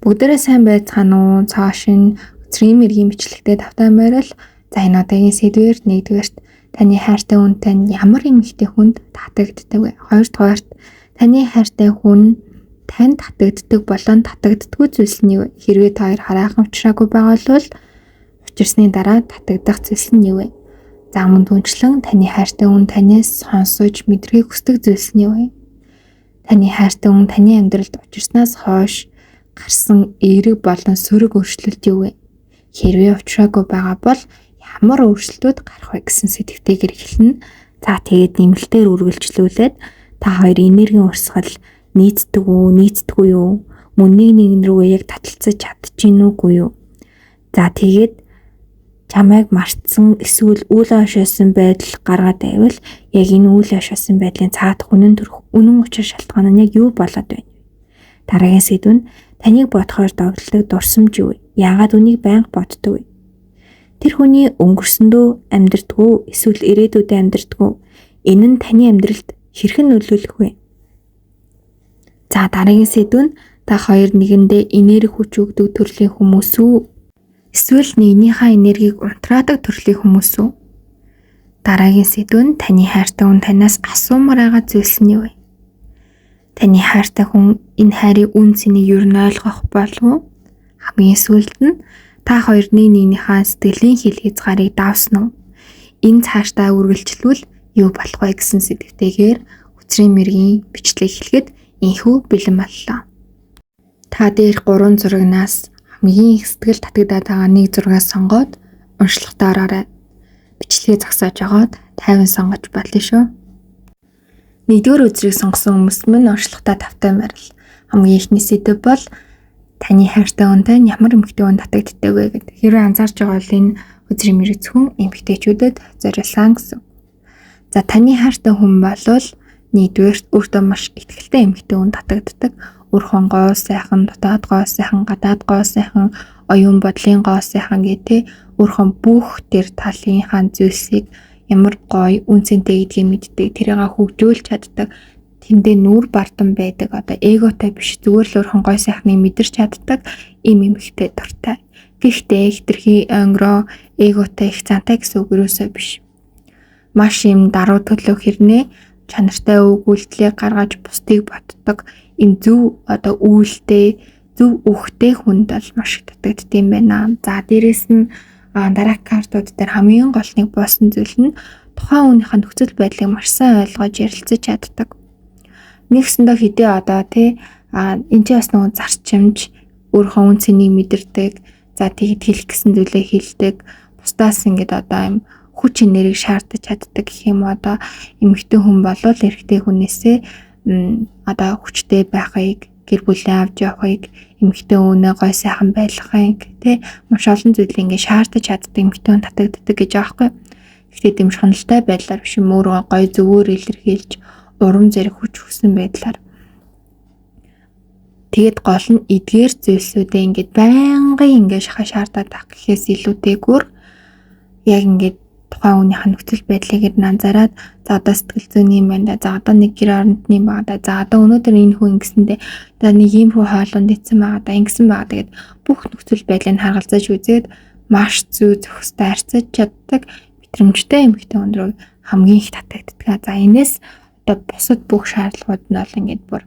Бүгдээрээ сайн байцгаана уу? Цаашин өчрийн мэргийн бичлэгтэй тавтаймаар л за энэ удаагийн сэдвээр нэгдүгээрт таны хайртай хүнтэй ямар эмэгтэй хүнд татагддаг вэ? Хоёрдугаарт таны хайртай хүн танд татагддаг болон татагддаггүй зүйлс нь юу вэ? Хэрвээ та хоёр хараахан уулзраагүй байгаа бол учирсны дараа татагдах зүйлс нь юу вэ? За мөн түнчлэн таны хайртай хүн танаас сонсож мэдрэх хүсдэг зүйлс нь юу вэ? Таны хайртай хүн таны амьдралд учирснаас хойш гарсан эерэг болон сөрөг өөрчлөлт юу вэ? Хэрвээ учраагүй байгаа бол ямар өөрчлөлтүүд гарах вэ гэсэн сэдвтэйгээр эхэлнэ. За тэгээд нэмэлтээр үргэлжлүүлээд та хоёр энергийн урсгал нийцдэг үү, нийцдэггүй юу? Мөн нэг рүү яг таталцаж чадчихэв үгүй юу? За тэгээд чамайг мартсан эсвэл үйл хашаасан байдал гаргаад байвал яг энэ үйл хашаасан байдлын цаадах үнэн учир шалтгаан нь яг юу болоод байна? Дараагийн сэдв нь таныг бодохоор догтлог дурсамж юу вэ? Яагаад үнийг байнга боддог вэ? Тэр хүний өнгөрсөндөө амьдрдаггүй эсвэл ирээдүйдээ амьдрдаггүй. Энэ нь таны амьдралд хэрхэн нөлөөлөх вэ? За дараагийн сэдв нь та хоёр нэгэндээ энерги хүч өгдөг төрлийн хүмүүс үү? Эсвэл нэгнийхээ энергийг унтраадаг төрлийн хүмүүс үү? Дараагийн сэдв нь таны хайртай хүн танаас асуумаар байгаа зүйлс нь юу вэ? Таны хайртай хүн энэ хайрыг үн цэнийг юу нь ойлгох болов уу? Хамгийн сүүлд нь та хоёр нэгнийхээ сэтгэлийн хил хязгаарыг давсан уу? Энэ цаашдаа үргэлжлүүл юу болох вэ гэсэн сэдвтэйгээр өчрийн мэргийн бичлэг эхлэхэд инхүү бэлэн боллоо. Та дээрх 3 зурагнаас хамгийн их сэтгэл татагдаад байгаа нэг зургийг сонгоод уншлагатаа ороорой. Бичлэгээ зогсоож агаад тайван сонгож болно шүү. Нэгдүгээр үзрийг сонгосон хүмүүс мань уншлагатаа тавтаймаар л хамгийн ихний сэдв бол таны хайртай хүнтэй ямар эмэгтэй хүн татагддаг вэ гэдэг. Хэрвээ анзаарч байгаа бол энэ үзрийн мэрэг зөвхөн эмэгтэйчүүдэд зориулсан гэсэн. За таны хайртай хүн болвол нэгдүгээрт өөртөө маш ихтэй эмэгтэй хүн татагддаг. Үр хон гоо сайхан, дотоод гоо сайхан, гадаад гоо сайхан, оюун бодлын гоо сайхан гэдэг үр хон бүх төр талынхаа зүйлсийг ямар гоё үнцэнтэй гэдгийг мэддэг, тэрийг хөгжүүлж чаддаг, тэндээ нүур бардам байдаг, одоо эготой биш, зүгээр л урхан гоё сайхныг мэдэрч чаддаг им эмэгтэй дуртай. Гэхдээ хитрхи онгороо эготой их зантай гэсэн үг юусоо биш. Маш юм даруй төлөв хэрнээ чанартай үг үйлдэлийг гаргаж бусдыг ботдог, им зөв одоо үйлдэл, зөв үхтэй хүнд бол маш их татагддсан байна. За дээрэс нь дараах картууд дээр хамгийн гол нэг боосон зүйл нь тухайн хүнийхээ нөхцөл байдлыг маш сайн ойлгож ярилцаж чаддаг. Нэгсэндээ хэдий одоо энэ ч бас нэг зарчимж өөрийнхөө үн цэнийг мэдэрдэг. За тэгэд хэлэх гэсэн зүйлээ хэлдэг. Бусдаас ингээд одоо юм хүч энергийг шаардаж чаддаг гэх юм одоо эмэгтэй хүн болвол эрэгтэй хүнээсээ одоо хүчтэй байхыг, гэр бүлээ авч явахыг, эмэгтэй өвнөө гой сайхан байлгахыг маш олон зүйлийг ингээд шаардаж чаддаг эмэгтэй хүн татагддаг гэж байгаа байхгүй. Гэхдээ дэм шуналтай байдлаар биш юм өөрөө гой зөвөр илэрхийлж урам зориг хүч өгсөн байдлаар. Тэгэд гол нь эдгээр зүйлсүүдээ ингээд байнгын ингээд шаардаад байх гэхээс илүүтэйгээр яг ингээд тухайн хүнийхээ нөхцөл байдлыг анзаараад за одоо сэтгэл зүйн юм байна да, за одоо нэг гэр орнодны байгаа да, за одоо өнөөдөр энэ хүн ингэсэндээ за нэг ийм хүү хоолунд ицсэн байгаа да, ингэсэн байгаа. Тэгээд бүх нөхцөл байдлыг харгалзаж үзээд маш зүй зохистой харьцаж чаддаг мэдрэмжтэй эмэгтэй хүн рүү хамгийн их татагддаг. За энэс одоо бусад бүх шаардлагууд нь бол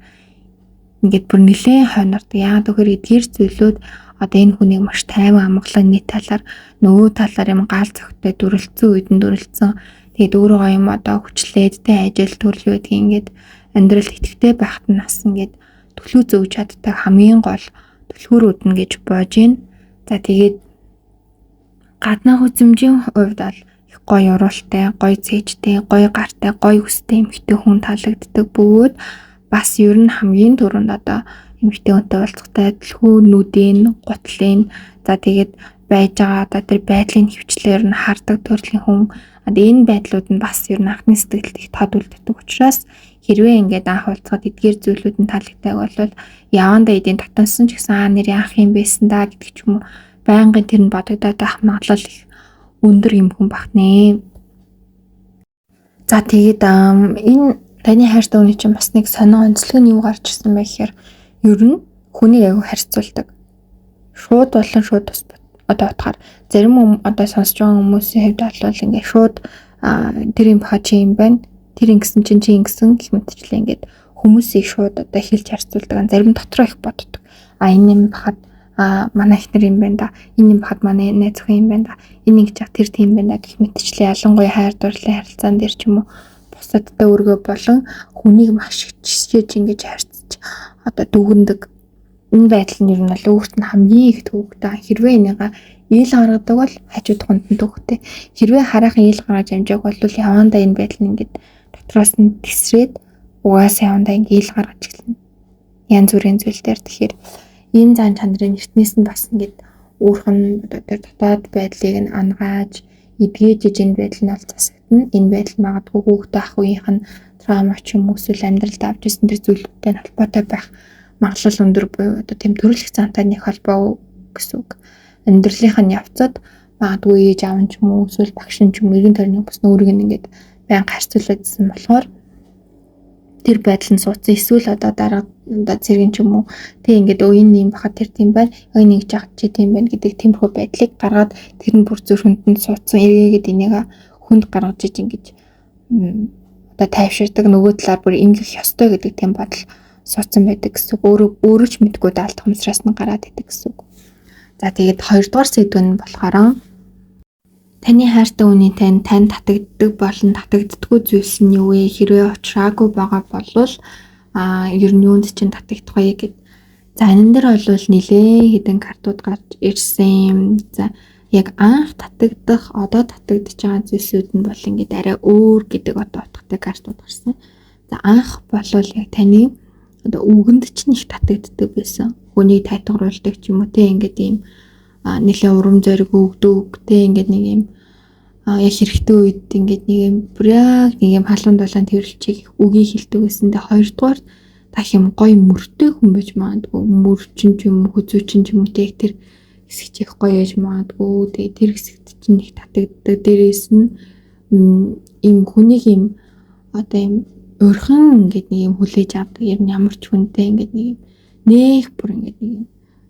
ингээд бүр нэлээд хойнордог. Яагаад гэхээр эдгээр зүйлүүд одоо энэ хүнийг маш тайван амгалан нийт талаар нөгөө талаар юм гал зөгтэй дүрлцсэн үед нь дүрлцсэн. Тэгээд өөрөө юм одоо хүчлээдтэй ажил төрөл үүдгийг ингээд амьдралд итгэвтэй байхад нь бас ингээд төлөв зөвж чаддаг хамгийн гол түлхүүрүүд нь гэж боож байна. За тэгээд гаднах үзмжийн хувьд бол их гоё уруултай, гоё цээжтэй, гоё гартай, гоё өстэй эмэгтэй хүн таалагддаг бөгөөд бас ер нь хамгийн түрүүнд одоо эмэгтэй хүнтэй уулзахтай түлхүү нүдийн, гутлын за тэгээд байж байгаа одоо тэр байдлын хөвчлөөр нь хардаг төрлийн хүн. Одоо энэ байдлууд нь бас ер нь анхны сэтгэлд их тод үлддэг учраас хэрвээ ингээд анх уулзахад эдгээр зүйлүүд нь таалагддаг бол явандаа эдийн татансан ч гэсэн нэр анх юм байсан да гэдэг ч юм уу байнгын тэр нь бодогдоод байх магадлал их өндөр юм хүн багтнэ. За тэгээд энэ таны хайртай хүний чинь бас нэг сонио онцлог нь юу гарч ирсэн бэ гэхээр ер нь хүнийг аягүй харьцуулдаг. шууд болон шууд бас одоо утгаар зарим одоо сонсож байгаа хүмүүсийн хувьд бол ингээд шууд тэр юм хачи юм байна. Тэр ингэсэн чинь чи ингэсэн гэх мэтчлээ ингээд хүмүүсийг шууд одоо хэлж харьцуулдаг. Зарим дотроо их боддог. Энэ юм бахад манай ихнэр юм байна да. Энэ юм бахад манай найз охин юм байна да. Энэ ингэж тэр тийм байна гэх мэтчлээ ялангуяа хайр дурлалын харилцаан дээр ч юм уу бусадтай өргөө болон хүнийг маш их жишээж ингэж харьцаж одоо дүгндэг. Энэ байдал нь ер нь бол өөрт нь хамгийн их төвөгтэй. Хэрвээ энийгээ ил гаргадаг бол хажууд хүнд нь төвөгтэй. Хэрвээ хараахан ил гаргаж амжааг бол явандаа энэ байдал нь ингээд дотроос нь тесрээд угаасаа явандаа ингээд ил гаргаж эхэлнэ. Янз бүрийн зүйл дээр тэгэхээр энэ зан чанарын эртнээс нь бас ингээд өөрхөн одоо тэр дотоод байдлыг нь ангааж эдгэж энэ байдал нь бол засагдана. Энэ байдал магадгүй хүүхдээ ах үеийнх нь траума ч юм уу эсвэл амьдралд авч ирсэн тэр зүйлүүдтэй холбоотой байх магадлал өндөр буюу одоо тийм төрөлх зантай нэг холбоо гэсэн үг. Амьдралынх нь явцад магадгүй ээж аав ч юм уу эсвэл багш ч юм уу эргэн тойрны бус өөрийг нь ингээд байнга харьцуулагдсан болохоор тэр байдал нь суудсан эсвэл одоо дараа зэрэг ч юм уу тэг ингээд энэ юм бахад тэр тийм байна энэ ингэж яах чи тийм байна гэдэг тиймэрхүү байдлыг гаргаад тэр нь бүр зүрхэнд нь суудсан эргээгээд энийг хүнд гаргаж иж ингэж одоо тайвширдаг нөгөө талаар бүр ингэх ёстой гэдэг тийм бодол суудсан байдаг гэсэн үг. Өөрөө ч мэдгүй даалт хэмсраас нь гараад идэг гэсэн үг. За тэгээд хоёрдугаар сэдв нь болохоор таны хайртай хүний танд татагддаг болон татагддаггүй зүйлс нь юу вэ? Хэрвээ уучраагүй байгаа бол ер нь юунд чинь татагдах вэ гэд. За энэ дээр бол нилээ хэдэн картууд гарч ирсэн. За яг анх татагдах, одоо татагдж байгаа зүйлсүүд нь бол ингээд арай өөр гэдэг одоо утгатай картууд гарсан. За анх бол яг таны одоо үгэнд чинь их татагддаг байсан. Хүнийг тайлгаруулдаг ч юм уу те ингээд ийм нэлээ урам зориг өгдөг те ингээд нэг ийм яг хэрэгтэй үед ингээд нэг юм бүрэг нэг юм халуун дулаан тэрэлчийг үгийг хэлдэг байсан. Тэгээ хоёрдугаар тах юм гоё мөртэй хүн байж магадгүй. Мөрчин ч юм уу хөзөөчин ч юм уу те тэр хэсэг чих гоё яж магадгүй. Тэгээ тэр хэсэгт чинь их татагддаг. Дээрээс нь ийм хүнийг ийм одоо ийм өөрхөн ингээд нэг юм хүлээж авдаг. Ер нь ямар ч хүнтэй ингээд нэг юм нэх бүр ингээд нэг юм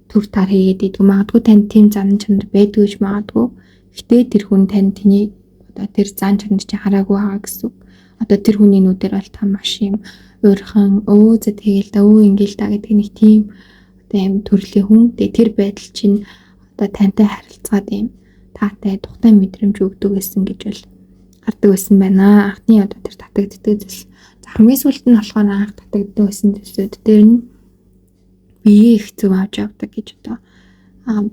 төр тар хийгээд идэг. Магадгүй танд тийм зан чанар байдгүй ч магадгүй. Гэтэ тэр хүн тань тэний одоо тэр зан чанар чи хараагүй байгаа гэсэн үг. Одоо тэр хүний нүдээр бол та маш юм өөрхөн за тэгэл да ингээл да гэдэг нэг тийм одоо юм төрлийн хүн. Тэр байдал чинь одоо тантай харилцаад юм таатай тухтай мэдрэмж өгдөг гэсэн гэж бол гардаг байсан байна. Анхны одоо тэр татагддаг зүйл. Хамгийн сүүлд нь болохоор анх татагддаг байсан зүйлсүүд дээр нь бие их зөв авч явдаг гэж одоо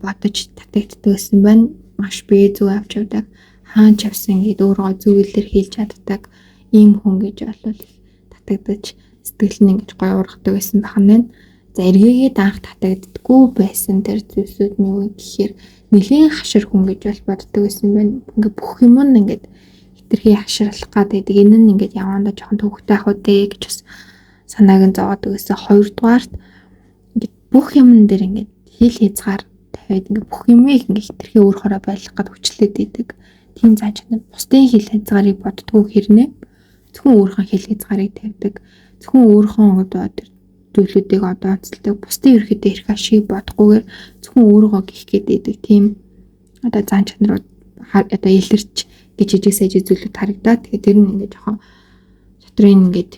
бодож татагддаг байсан байна. Маш бие зөв авч явдаг. Хаан чавсан гэдэг өөрөө зөвлөлөр хийж чаддаг ийм хүн гэж бол татагдаж сэтгэл нь ингэж гоё ургадаг байсан байна. За эргээгээд анх татагддаггүй байсан тэр зүйлсүүд нь юу гэхээр нэлийн хашир хүн гэж бол боддог байсан байна. Ингээ бүх юм нь ингээд хитрхи хаширлах гэдэг. Энэ нь ингээд явандаа жоохон төвхтэй ах үдэ гэж бас санааг нь зовоодог байсан. Хоёрдугаарт ингээд бүх юмн дээр ингээд хил хязгаар тавиад ингээд бүх юмыг ингээд хитрхи өөр хороо байлгах гээд хүчлээд идэг. Тийм зан чанар. Бусдын хил хязгаарыг боддгоо хэрнээ зөвхөн өөрийнхөө хил хязгаарыг тавьдаг. Зөвхөн өөрийнхөө одоо тэр зүйлүүдийг одоо онцолдог. Бусдын ерөөхдөө хэрэг ашиг бодохгүйгээр зөвхөн өөрийгөө гих гээд идэг. Тийм одоо зан чанарууд одоо илэрч гэж жижиг сайжиг зүйлүүд харагдаад тэгээд тэр нь ингээд жоохон шатрын ингээд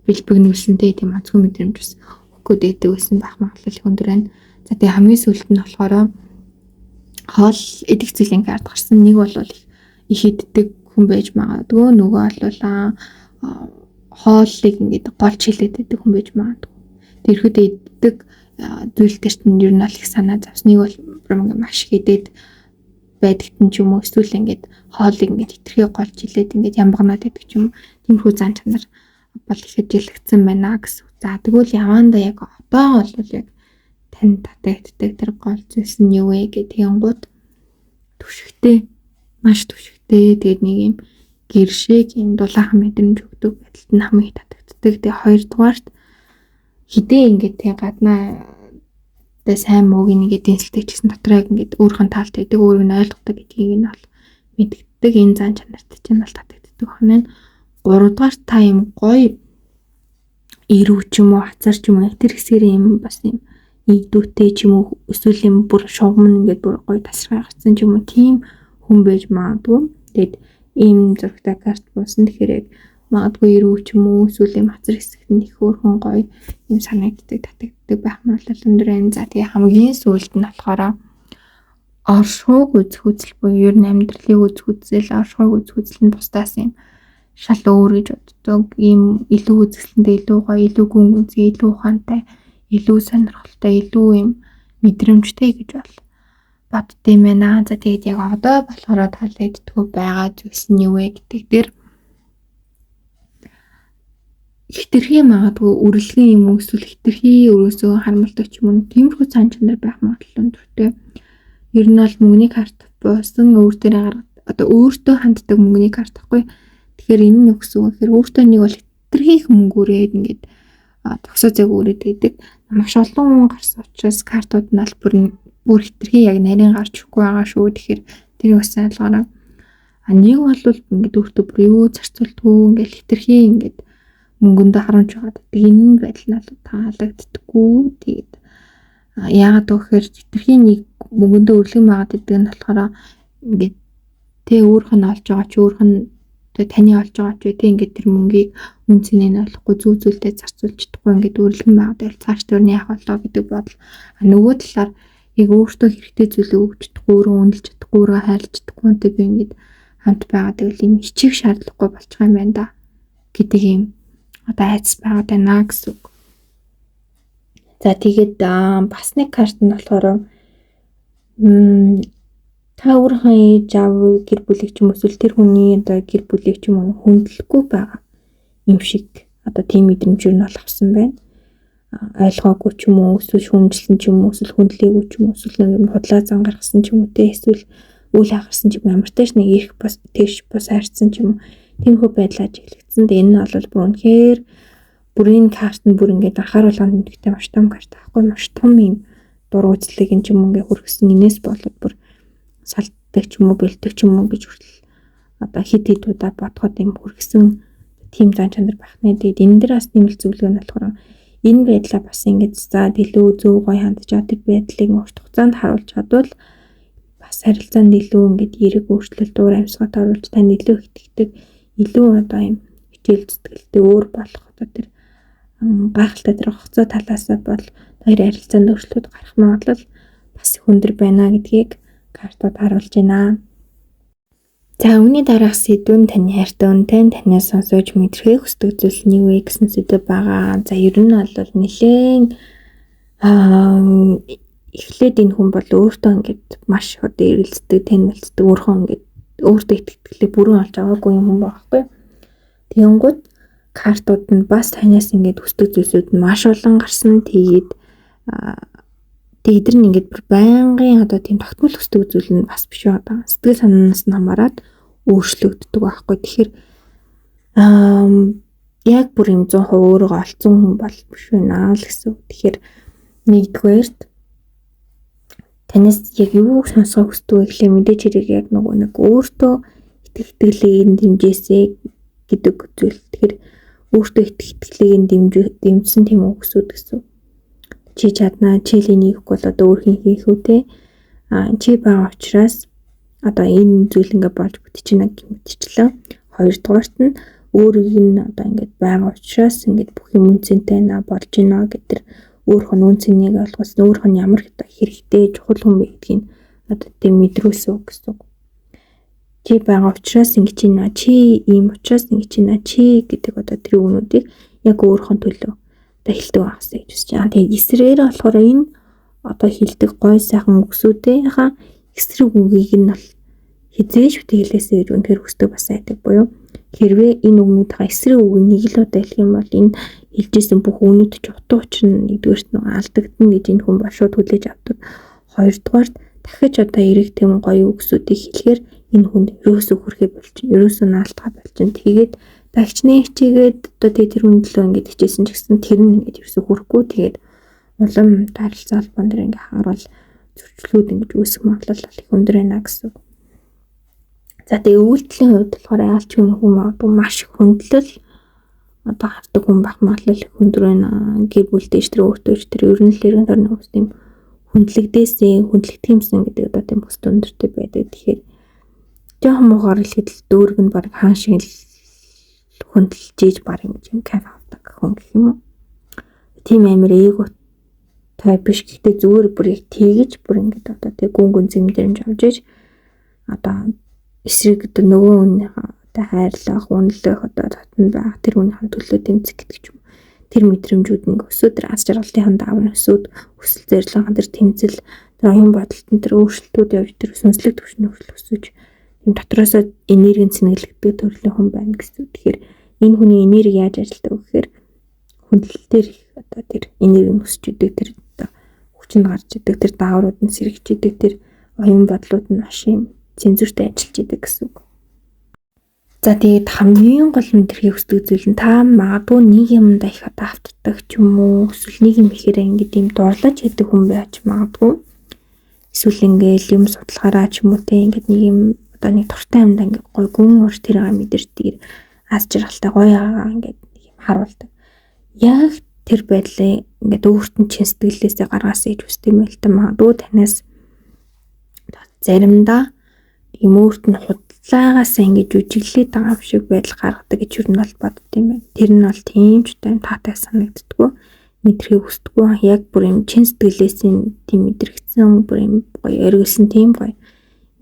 бэлбэгнүүлсэнтэй тийм онцгой мэдрэмж бас өгөхөд өгдөг байсан байх магадлал өндөр байна. За тэгээд хамгийн сүүлд нь болохоор хоол идэх зүйлийн карт гарсан. Нэг бол их иддэг хүн байж магадгүй. Нөгөө бол хоолыг ингээд голч хилээд идэх хүн байж магадгүй. Тэрхүү иддэг зүйл төрт нь ер нь их санаа завсныг бол ингээд маш их идээд байдагт нь ч юм уу эсвэл ингээд хоолыг ингээд хитрхи голч хилээд ингээд ямбагнаад идэх ч юм уу. Тиймэрхүү зан чанар бол их хэжлэгдсэн байна гэсэн. За тэгвэл явандаа яг одоо бол яг тань татагддаг тэр гол зүйлс нь юу вэ гэдэг янгууд түшигтэй маш түшигтэй тэгээд нэг юм гэршиг юм дулаахан мэдрэмж өгдөг байдалд нь хамгийн татагддаг. Тэгээд хоёрдугаарт хідээ ингээд тэг гаднаа тэ сайн мууг нэгээ дэнсэлдэг гэсэн дотор яг ингээд өөрхөн таалт байдаг өөрийг нь ойлгодог гэдгийг нь бол мэддэг. Энэ зан чанарт чинь бол татагддаг байна. Гуравдугаар та юм гоё ирүү ч юм уу хацар ч юм уу тэр хэсгэр юм бас юм нэгдүүтэй ч юм уу эсвэл юм бүр шугам ингээд бүр гоё тасраа гарцсан ч юм уу тийм хүн байж магадгүй. Тэгээд ийм зурагтай карт буусан. Тэгэхээр яг магадгүй ирүү ч юм уу эсвэл юм хацар хэсэгт нь их өөрхөн гоё юм санагддаг татагддаг байх нь бол өндөр юм. За тэгээ хамгийн сүүлд нь болохоор оршууг үзэх үзэл буюу ер нь амьдралыг үзэх үзэл, оршууг үзэх үзэл нь бусдаас юм шал өөр гэж боддог. Ийм илүү үзэсгэлэнтэй, илүү гоё, илүү гүн гүнзгий, илүү ухаантай, илүү сонирхолтой, илүү юм мэдрэмжтэй гэж боддсон юм байна. За тэгээд яг одоо болохоор таалагддгүй байгаа зүйлс нь юу вэ гэдэг дээр хитрхи магадгүй үрэлгэн юм уу эсвэл хитрхи өрөөсөө харамлдаг ч юм уу тиймэрхүү цаан чанар байх магадлал өндөртэй. Ер нь бол мөнгөний карт буусан өөр дээрээ гаргад одоо өөртөө ханддаг мөнгөний карт байхгүй. Тэгэхээр энэ нь юу гэсэн үг вэ гэхээр өөртөө нэг бол хитрхи их мөнгөөрээд ингээд тогсоо зэг өрөөд байдаг. Маш олон хүн гарсан учраас картууд нь бол бүр хитрхи яг нарийн гарч өгөхгүй байгаа шүү. Тэгэхээр тэрийг бас ойлгоорой. Нэг бол ингээд өөртөө бүр юу зарцуулдгүй ингээд хитрхи ингээд мөнгөндөө харамж байгаа. Энэ байдал нь таалагддаггүй. Тэгээд яагаад гэхээр хитрхи нэг мөнгөндөө өрлөгөн байгаад гэдэг нь болохоор ингээд тэ өөрх нь олж байгаа ч өөрх нь таны олж байгаа ч тэ ингээд тэр мөнгийг үн цэнээ нь олохгүй зүү зүйлдээ зарцуулж чадахгүй ингээд өрлөгөн байгаад байл цааш төрний яах болоо гэдэг бодол. Нөгөө талаар яг өөртөө хэрэгтэй зүйлээ өгч чадахгүй, өөрөө үнэлж чадахгүй, өөрөө хайрлж чадахгүй үнтэй би ингээд хамт байгаад байвал юм хичээх шаардлагагүй болчих юм байна да гэдэг юм одоо айц байгаад байна гэсэн үг. За тэгээд бас нэг карт нь болохоор та өөрийнхөө ээж аав гэр бүлийг ч юм уу эсвэл тэр хүний одоо гэр бүлийг ч юм уу хүндлэхгүй байгаа юм шиг одоо тийм мэдрэмж нь бол авсан байна. Ойлгоогүй ч юм уу эсвэл шүүмжлэн ч юм уу эсвэл хүндлээгүй ч юм уу эсвэл нэг худлаа зан гаргасан ч юм уу те эсвэл үйл хагарсан ч юм амартайш нэг их бас тэгш бас хайрцсан ч юм уу тиймэрхүү байдлаар ажиглагдсан. Тэгээ энэ нь бол бүр үнэхээр бүрийн карт нь бүр ингээд анхаарал хандлагатай маш том карт аахгүй маш том юм дур үзлэг юм ч юм ингээд хүргэсэн. Инээс болоод бүр салддаг ч юм уу бэлддэг ч юм уу гэж хүртэл одоо хит хит удаа бодоход юм хүргэсэн тийм зан чанар байх нэ. Тэгээд энэ дээр бас нэмэлт зөвлөгөө нь болохоор энэ байдлаа бас ингээд за илүү зөв гоё хандж байгаа тэр байдлыг урт хугацаанд харуулж чадвал бас харилцаанд илүү ингээд эерэг өөрчлөлт уур амьсгалд оруулж тань илүү итгэдэг илүү одоо юм хичээл зүтгэлтэй өөр болох одоо тэр гайхалтай тэр хугацаа талаасаа бол хоёр харилцаанд өөрчлөлт гарах магадлал бас их өндөр байна гэдгийг картууд харуулж байна. За үүний дараах сэдв нь таны хайртай үнтэй танаас сонсож мэдрэхийг хүсдэг зүйл нь юу вэ гэсэн сэдв байгаа. За ер нь бол нэлээд эхлээд энэ хүн бол өөртөө ингээд маш одоо эргэлздэг, танилцдаг, өөрхөн ингээд өөртөө итгэлээ бүрэн олж аваагүй юм хүн байхгүй. Тэгэнгүүт картууд нь бас танаас ингээд хүсдэг зүйлсүүд нь маш олон гарсан. Тэгээд эдгээр нь ингээд байнгын одоо тийм тогтмол хүсдэг зүйл нь бас биш одоо сэтгэл санаанаас нь хамаарат өөрчлөгддөг байхгүй. Тэгэхээр яг бүр юм 100% өөрийгөө олцсон хүн бол биш байна л гэсэн. Тэгэхээр нэгдүгээрт танаас яг юу сонсох хүсдэг вэ гэхлээр мэдээж хэрэг яг нэг өөртөө итгэлийг дэмжээсэй гэдэг зүйл. Тэгэхээр өөртөө итгэлийг дэмжсэн тийм үгсүүд гэсэн. Чи чаднаа, чи л энийг бол одоо өөрхийн хийх үтэй. Чи байгаа учраас одоо энэ зүйл ингээд болж бүтчихнэ гэмтчлээ. Хоёрдугаарт нь өөрийг нь одоо ингээд байгаа учраас ингээд бүх юм үнцэнтэй болж байна гэдэг өөрх нь үнцнийг ойлгосон, өөрх нь ямар хэрэгтэй чухал хүн бэ гэдгийг одоо тийм мэдрүүлсэн үг гэсэн. Чи байгаа учраас ингэж байна. Чи ийм учраас ингэж байна. Чи гэдэг одоо тэр үнүүдийг яг өөрхөн төлөө одоо хэлдэг багсаа гэж үзэж байгаа. Тэгээд эсрээр болохоор энэ одоо хэлдэг гой сайхан үгсүүдийнхаа эсрэг үгийг нь бол хизээж бүтээлээсээ гэж үнэхээр хүсдэг бас байдаг буюу хэрвээ энэ үгнүүдийнхаа эсрэг үг нэг л удаа хэлэх юм бол энэ хэлжсэн бүх үнүүд ч утга учир нь нэгдүгээрт нь алдагдана гэж энэ хүн бол шууд хүлээж авдаг. Хоёрдугаарт дахиж одоо эрэг тийм гоё үгсүүдийг хэлэхээр энэ хүнд ерөөсөө хүрхээ болчих, ерөөсөө наалтгаа болчих. Тэгээд дагчны хичээгээд одоо тэр үнэлөө ингэж хичээсэн ч гэсэн тэр нь ингэж ерөөсөө хүрхгүй. Тэгээд улам харилцаа холбоон дээр ингээ харуул зөрчлүүд ингэж үүсэх магадлал их өндөр байна гэсэн. За тэгээ үйлдэлийн хувьд болохоор яалч хүн магадгүй маш их хөндлөл одоо хардаг хүн байх магадлал их өндөр байна. Гэр бүлтэй ч тэр өөртөө ч тэр ер нь л иргэн дөрний хүмүүс тийм хүндлэгдэх юмсан гэдэг одоо тийм өст өндөртэй байдаг. Тэгэхээр жоохон муугаар хэлэхэд л дүүрэг нь баг хаан шиг л хөндлөж ийж баг юм кайф авдаг хүн гэх юм уу. Тийм амир тай биш гэхдээ зүгээр бүр яг тэгэж бүр ингээд одоо тэг гүн зэмдэрэмж авч ийж одоо эсрэг одоо нөгөө үнийхээ хайрлах, үнэлэх одоо татна байх тэр үнийхээ төлөө тэмцэх гэдэг ч юм. Тэр мэдрэмжүүд нэг өсөөд тэр аз жаргалтын даваа өсөөд хүсэл зорилгын тэр тэмцэл тэр оюун бодолтон тэр өөрчлөлтүүд явж тэр сүнслэг түвшний өөрчлөлт өсөж юм дотроосоо энерги цэнгэлэгдэх төрлийн хүн байна гэсэн. Тэгэхээр энэ хүний энерги яаж ажилтдаг вэ гэхээр хүндлэлтээр одоо тэр энерги өсөж идэг тэр одоо хүчинд гарч идэг тэр дааврууд нь сэргэж идэг тэр оюун бодлууд нь маш юм цензуртэй ажиллаж идэг гэсэн үг. За тэгээд хамгийн гол нь тэрхий өсдөг зүйл нь та магадгүй нэг юмдаа их одоо автдаг ч юм уу эсвэл нэг юм ихээр ингээд юм дурлаж хийдэг хүн байж магадгүй. Эсвэл ингээд юм судлахаараа ч юм уу те ингээд нэг юм одоо нэг туртай юмдаа ингээд гой гүн урт тэрэг мэдэрдэг аз жаргалтай гоё ингээд нэг юм харуулдаг. Яг тэр байдлыг ингээд өөрт нь чин сэтгэлээсээ гаргаасаа гэж үстэй юм л та магадгүй танаас заримдаа юм өөрт нь худлаагаасаа ингэж үжиглээд байгаа шиг байдал гаргадаг гэж юу нь бол бодд юм байна. Тэр нь бол тийм ч тань таатай санагддаггүй. Мэдрэхийг хүсдэггүй. Яг бүр юм чин сэтгэлээс тийм мэдрэгдсэн бүр юм гоё өргөсөн тийм гоё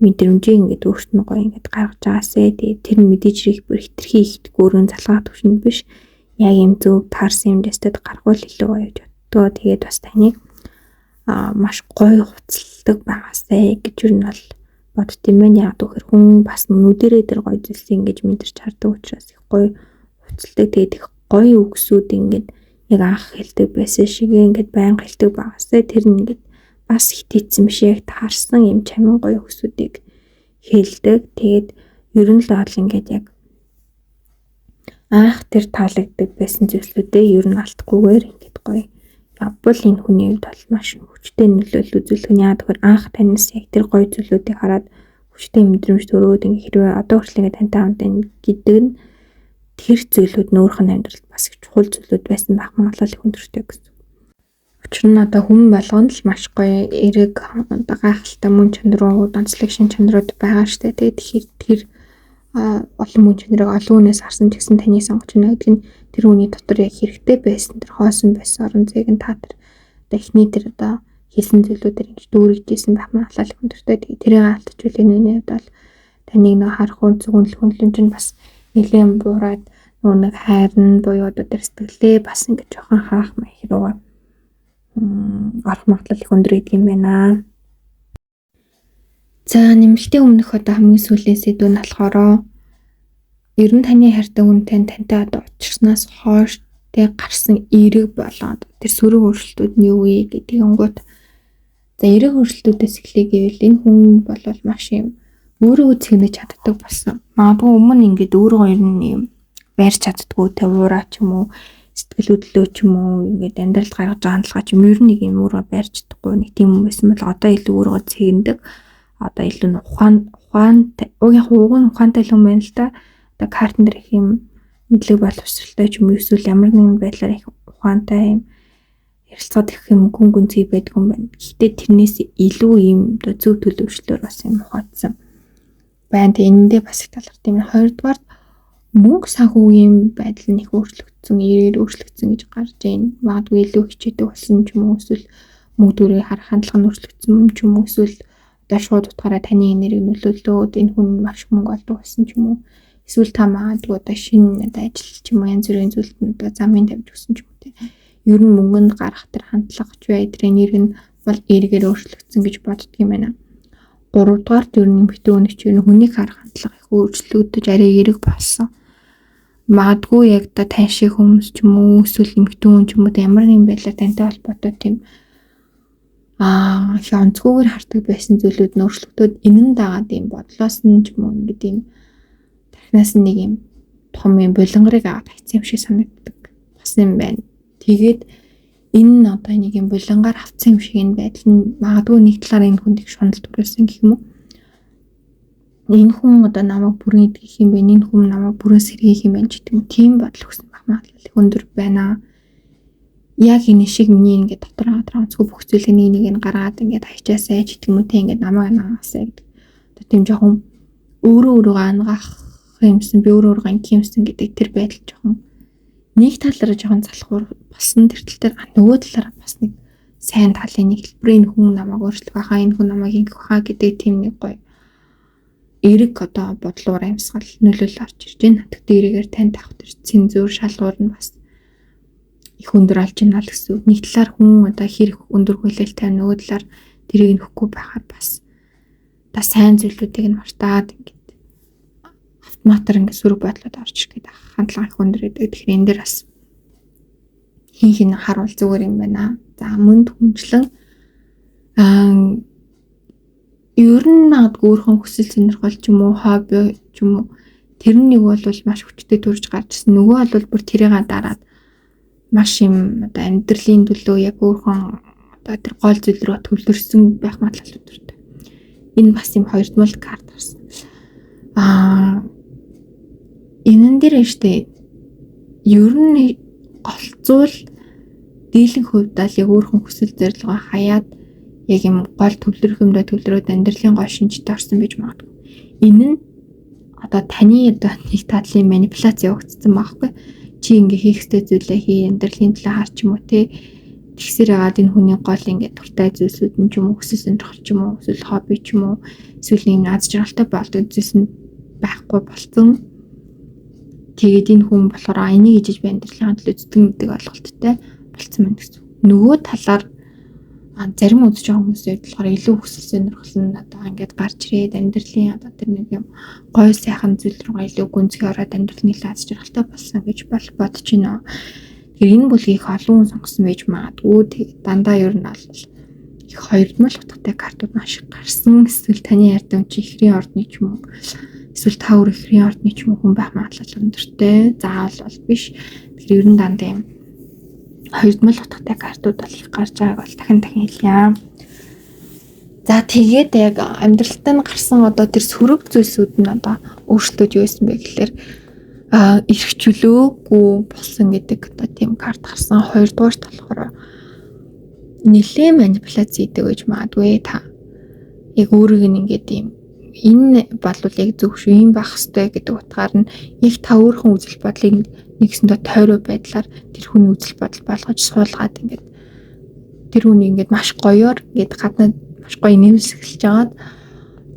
мэдрэмжийг ингэж өөрт нь гоё ингэж гаргаж байгаасаа тэгээд тэр мэдээж их бүр хитрхи ихдэг өөрийн залгаа төвшөнд биш. Яг юм зөв таарсан юм дэстэд гаргуул илүү гоё гэж боддгоо. Тэгээд бас таныг маш гоё хуцалдаг байгаасаа гэж юу нь бол бодд юм байна. Яг тэгэхээр хүн бас нүдэрээ тэр гоё зүйлсийг ингэж мэдэрч хардаг учраас их гоё хуцалдаг. Тэгээд их гоё үгсүүд ингэж яг анх хэлдэг байсан шиг ингэж байнга хэлдэг байгаасаа тэр нь ингэж бас хитээцсэн биш яг таарсан юм чамин гоё үгсүүдийг хэлдэг. Тэгээд ер нь л бол ингэж яг анх тэр таалагддаг байсан зүйлсүүдээ ер нь алдахгүйгээр ингэж гоё явбал энэ хүний хувьд бол маш хүчтэй нөлөөлөл үзүүлэх нь. Яг тэгэхээр анх танаас яг тэр гоё зүйлүүдийг хараад хүчтэй мэдрэмж төрөөд ингэ хэрвээ одоо хүртэл ингэ тантай хамт гэдэг нь тэр зүйлүүд нөөрх нь амьдралд бас их чухал зүйлүүд байсан байх магадлал их өндөртэй гэсэн. Учир нь одоо хүн болгоно л маш гоё эрэг одоо гайхалтай мөн чанарууд, онцлог шин чанарууд байгаа штэ. Тэгээд тэр олон мөн чанарыг олон хүнээс харсан ч гэсэн таны сонгож байна гэдэг нь тэр хүний дотор яг хэрэгтэй байсан тэр хоосон байсан орон зайг нь та тэр техник тэр одоо хийсэн зүйлүүдээр ингэж дүүрэгдсэн байх магадлал их өндөртэй. Тэгээд тэрийг алдчихвал энэ үед бол таныг нэг харах хүндлэмж нь бас нэлээд буураад нэг хайрн буюу одоо тэр сэтгэлээ бас ингэж жоохон хаах маяг руу орох магадлал их өндөр гэдэг юм байна. За нэмэлтийн өмнөх одоо хамгийн сүүлийн сэдв нь болохоор ер нь таны хайртай хүн тантай одоо учирснаас хойш тэг гарсан эерэг болоод тэр сөрөг өөрчлөлтүүд нь юу вэ гэдэг юмгууд. За эерэг өөрчлөлтүүдээс эхлэе гэвэл энэ хүн бол маш юм өөрөө цэгнэж чаддаг болсон. Магадгүй өмнө ингээд өөрөө ер нь юм байрч чаддгүй тэ уураа ч юм уу сэтгэл хөдлөлөө ч юм уу ингээд амьдралд гаргаж байгаа хандлага ч юм ер нь нэг юм өөрөө байрч чадахгүй нэг тийм юм байсан бол одоо илүү өөрөө цэгнэдэг. Одоо илүү ухаантай л юм байна л да. Одоо картн дээр их юм мэдлэг боловсралтай ч юм уу эсвэл ямар нэгэн байдлаар их ухаантай юм ярилцаад их юм гүн зүй байдаг юм байна. Гэхдээ тэрнээс илүү юм одоо зөв төлөвшлөөр бас юм ухаадсан байна. Тэгээ энэндээ бас их таларт юм. Хоёрдугаар мөнгө санхүүгийн байдал нь их өөрчлөгдсөн, ирээр өөрчлөгдсөн гэж гарч байна. Магадгүй илүү хичээдэг болсон ч юм уу эсвэл мөнгө дүрээ харах хандлага нь өөрчлөгдсөн ч юм уу эсвэл одоо шууд утгаараа таны энерги нөлөөлөөд энэ хүн маш мөнгө олдог болсон ч юм уу. Эсвэл та магадгүй одоо шинэ одоо ажил ч юм уу янз бүрийн зүйлд одоо замын тавьж өгсөн ч юм уу те. Ер нь мөнгөнд гарах тэр хандлага ч бай тэр энерги нь бол эргээр өөрчлөгдсөн гэж боддөг юм байна. Гуравдугаар тэр нэмэгдээ өнөч нь хүнийг харах хандлага их өөрчлөгдөж арай эрэг болсон. Магадгүй яг та тань шиг хүмүүс ч юм уу эсвэл нэмэгдээ хүн ч юм уу ямар нэгэн байдлаар тантай холбоотой тийм их онцгойгоор хардаг байсан зүйлүүд нь өөрчлөгдөд энэ нь дагаад юм бодлоос нь ч юм уу ингээд юм тархинаас нэг юм том юм булангарыг аваад хайцсан юм шиг санагддаг бас юм байна. Тэгээд энэ нь одоо нэг юм булангаар авцсан юм шиг энэ байдал нь магадгүй нэг талаараа энэ хүнд их шунал төрүүлсэн гэх юм уу. энэ хүн одоо намайг бүрэн идэх юм бэ? Энэ хүн намайг бүрэн сэргийх юм байна ч гэдэг юм. Тийм бодол өгсөн байх магадлал өндөр байна. Яг энэ шиг миний ингээд дотор онцгой бүх зүйлийг нэг нь гаргаад ингээд хайчаасаа ч гэдэг юм уу те ингээд намайг наагаасаа гэдэг. Одоо тийм жоохон өөрөө ангаах юмсан би өөрөө ангимсан гэдэг тэр байдал жоохон нэг талаараа жоохон залхуур болсон тэртэл дээр нөгөө талаараа бас нэг сайн талын нэг хэлбэрийн хүн намайг өөрчлөх байхаа энэ хүн намайг ингэх байхаа гэдэг тийм нэг гоё эрэг одоо бодлоор амьсгал нөлөөлөл орж ирж байна. Тэгтээ эргээр тань тавх тэр цензур шалгуур нь бас их өндөр алж байна л гэсэн. Нэг талаар хүн одоо хэрэг өндөр хүлээлттэй нөгөө талаар тэрийг нөхгүй байхад бас та сайн зүйлүүдийг нь мартаад ингээд автоматар ингээд сөрөг байдлууд орж ирэх гэдэг хандлага их өндөр гэдэг. Тэгэхээр энэ дээр бас хин харуул зүгээр юм байна. За мөнд хүнчлэн ер нь над өөрхөн хүсэл сонирхол ч юм уу хобби ч юм уу тэр нэг бол маш хүчтэй төрж гарч ирсэн. Нөгөө бол бүр тэрийг дараад маш юм одоо амьдралын төлөө яг өөрхөн одоо тэр гол зүйл рүү төвлөрсөн байх магадлал өдөртэй. Энэ бас юм хоёрдмол карт гарсан. Энэн дээр штэ ер нь голцуул дийлэн хувьдаа яг өөрхөн хүсэл зорилгоо хаяад яг юм гол төвлөрөхөмдөө төвлөрөөд амьдралын гол шинжтэй орсон байж магадгүй. Энэ нь одоо таны одоо нэг талын манипуляц явагдсан байхгүй. Чи ингээ хийх ёстой зүйлээ хий, амьдралын төлөө харч юм уу те. Тэгсэр яагаад энэ хүний гол ингээ дуртай зүйлсүүд нь ч юм уу, хүсэл сонирхол ч юм уу, эсвэл хобби ч юм уу, эсвэл нэг аз жаргалтай болдог зүйлс нь байхгүй болсон. Тэгээд энэ хүн болохоор энийг хийж амьдралын төлөө зүтгэн гэдэг ойлголттой болцсон байна гэсэн. Нөгөө талаар зарим үзэж байгаа хүмүүсийн болохоор илүү хүсэл сонирхол нь одоо ингээд гарч ирээд амьдралын одоо тэр нэг юм гоё сайхан зүйл рүү илүү гүнзгий ороод амьдрал нэлээд аз жаргалтай болсон гэж бодож байна. Тэгэхээр энэ бүлгийг их олон хүн сонгосон байж магадгүй. Дандаа ер нь бол их хоёрдмол утгатай картууд маш их гарсан. Эсвэл таны ярдам чи ихрийн ордны ч юм уу эсвэл та өөр ихрийн ордны ч юм уу хүн байх магадлал өндөртэй. Заавал бол биш. Тэгэхээр ер нь дандаа юм хоёрдмол утгатай картууд бол их гарч байгааг бол дахин хэлье. За тэгээд яг амьдралтаа нь гарсан одоо тэр сөрөг зүйлсүүд нь одоо өөрчлөлтүүд юу байсан бэ гэхээр эрхчлөөгүй болсон гэдэг одоо тийм карт гарсан. Хоёрдугаарт болохоор нэлээд манипуляц хийдэг гэж магадгүй та. Яг өөрийг нь ингээд юм энэ болвол яг зөв шүү юм байх хэрэгтэй гэдэг утгаар нь яг та өөрхөн үзэл бодлыг нэгсэндээ тойроо байдлаар тэр хүний үзэл бодол болгож суулгаад ингээд тэр хүний ингээд маш гоёор ингээд гаднаад маш гоё нэмсгэлж жагаад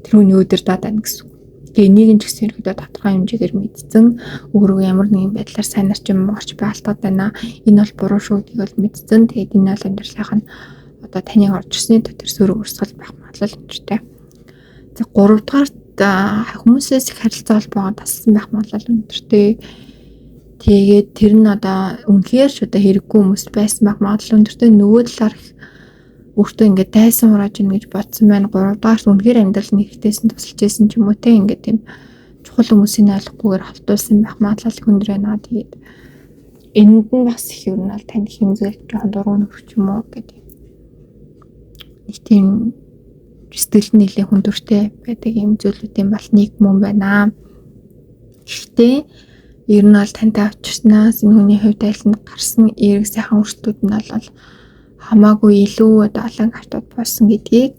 тэр хүний өдөр дадана гэсэн. Тэгээ энийг нь ч гэсэн ихэд тодорхой хэмжээгээр мэдсэн өөрөө ямар нэгэн байдлаар сайн нарчин морч баалтаад байна. Энэ бол буруу шүү гэдгийг бол мэдсэн. Тэгээд энэ бол амьдралынх нь одоо таны орж ирсний дотор сөрөг урсгал байх магадлал өндөртэй. За 3 дугаарт хүмүүсээс их харилцаа холбоогоо тассан байх магадлал өндөртэй. Тэгээд тэр нь одоо үнэхээр ч одоо хэрэггүй хүмүүс байсан байх магадлал өндөртэй. Нөгөө талаар өөртөө ингээд дайсан хурааж ийн гэж бодсон байна. 3 дугаарт үнэхээр амьдрал нь хэрэгтэйсэн тусалж байсан ч юм уу те ингээд тийм чухал хүмүүсийн ойлгохгүйгээр хавтуулсан байх магадлал өндөр байна. Тэгээд энд нь бас их юм бол танд хэмзэл жоохон дургуун өгч юм уу гэдэг. Нэг тийм сэтгэл нэлээ хүндүртэй байдаг юм зүйлүүдийн бол нэг мөн байна. Гэхдээ ер нь бол тантай авчирснаас энэ хүний хувьд айланд гарсан эрг сайхан өөрчлөлтүүд нь бол хамаагүй илүү одоо олон картууд болсон гэдгийг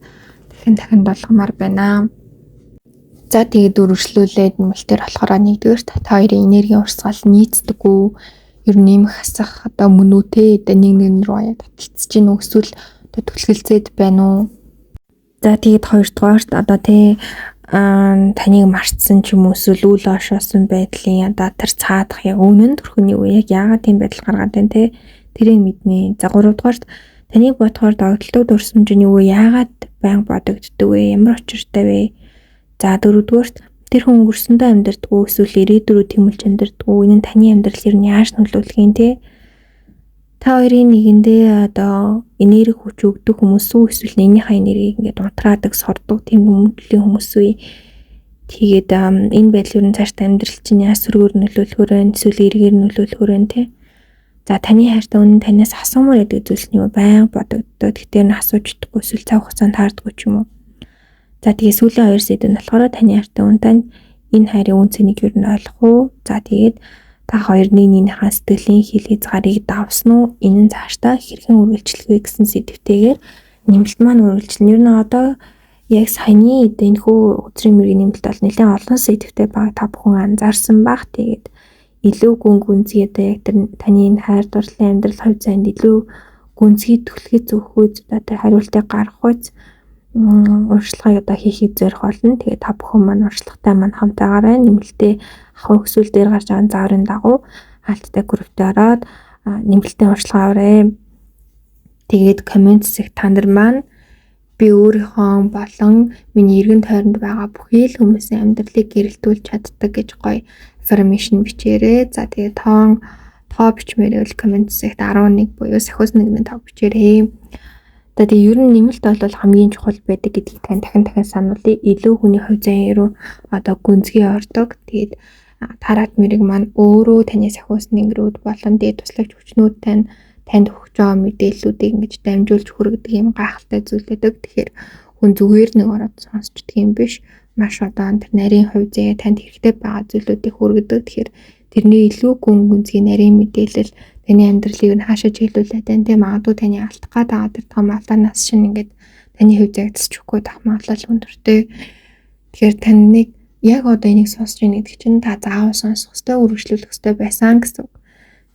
дахин болгомоор байна. За тэгээд үргэлжлүүлээд нэмэлтээр болохоор нэгдүгээр та хоёрын энергийн урсгал нийцдэггүй ер нь нэмэх хасах одоо мөн үү те нэг рүү аяа таталцж гин эсвэл одоо түлхэлцээд байна уу? За тэгээд хоёрдугаарт одоо те таныг марцсан ч юм уу эсвэл үл ошоосон байдлын одоо тэр цаадах яг үнэн төрхөний үе яг яагаад тийм байдал гаргаад байна те тэрийг мэднэ. За 3 дугаарт таныг бодохоор догтлоо дурсамжны үе яагаад байнга бодогддог вэ? Ямар учиртай вэ? За 4 дугаарт тэр хүн өнгөрсөндөө амьдардгүй эсвэл ирээдүрөө тэмүүлж амьдардгүй энэ нь таны амьдрал ер нь яаж нөлөөлөх юм те? Та хоёрын нэгэндээ одоо энерги хүч өгдөг хүмүүс үү эсвэл нэгнийхээ энергийг ингээд унтраадаг, сордог тийм хүмүүлийн хүмүүс үү? Тэгээд энэ байдал ер нь цаашдаа амьдрал чинь яаж сөргөөр нөлөөлөхөөр вэ? Эсвэл эргээр нөлөөлөхөөр вэ те? За таны хайртай үнэн танаас асуумаар гэдэг зүйлс нь байнга бодогддог. Тэгтээ нь асууж чадахгүй эсвэл цаг хугацаанд таардаггүй ч юм уу. За тэгээ сүүлийн 2 сэдв нь болохоор таны хайртай хүн тань энэ хайрын үн цэнийг юу нь ойлгох уу? За тэгээд та хоёр нэгнийхээ сэтгэлийн хил хязгаарыг давсан уу? Энэ нь цаашдаа хэрхэн үргэлжлэх вэ гэсэн сэдвтэйгээр нэмэлт маань үргэлжлэн. Ер нь одоо яг саяны энэхүү өдрийн мэргийн нэмэлт бол нэлээд олон сэдвтэй баг та бүхэн анзаарсан баг. Тэгээд илүү гүнзгий одоо яг тэр таны энэ хайр дурлалын амьдрал хувь зайд илүү гүнзгий түлхэж зөвхөөж одоо хариултыг гаргах үз урьдчилгааг одоо хийхийг зорих болно. Тэгээд та бүхэн маань урьдчилгатай маань хамтаагаарай. Нэмэлтээ авах хүсвэл дээр гарч байгаа зааврын дагуу хаалттай группт ороод нэмэлтээ урьдчилгаа аваарай. Тэгээд комент хэсэг та нар маань би өөрийнхөө болон миний эргэн тойронд байгаа бүхий л хүмүүсийн амьдралыг гэрэлтүүлж чаддаг гэж гоё affirmation бичээрэй. За тэгээд тоо бичмээрээ бол комент хэсэгт 11 буюу сахиус 1.5 бичээрэй. Тэгээд ер нь нэмэлт бол хамгийн чухал байдаг гэдгийг тань дахин сануулъя. Илүү хүний хувь заяа руу одоо гүнзгий ордог. Тэгээд тараад мэрэг маань өөрөө таны сахиус нэнгэрүүд болон дээд туслагч хүчнүүд танд өгч байгаа мэдээллүүдийг ингэж дамжуулж хүргэдэг юм гайхалтай зүйл байдаг. Тэгэхээр хүн зүгээр нэг ороод сонсчдөг юм биш. Маш одоо тэр нарийн хувь заяа танд хэрэгтэй байгаа зүйлүүдийг хүргэдэг. Тэгэхээр тэрний илүү гүнзгий нарийн мэдээлэл таны амьдралыг нь хаашаа чиглүүлээд байна. Тэ магадгүй таны алдах гад байгаа тэр том алдаанаас шинэ ингээд таны хувь заяаг тасчихгүй тах магадлал өндөртэй. Тэгэхээр таныг яг одоо энийг сонсож байна гэдэг чинь та заавал сонсох ёстой, үргэлжлүүлэх ёстой байсан гэсэн үг.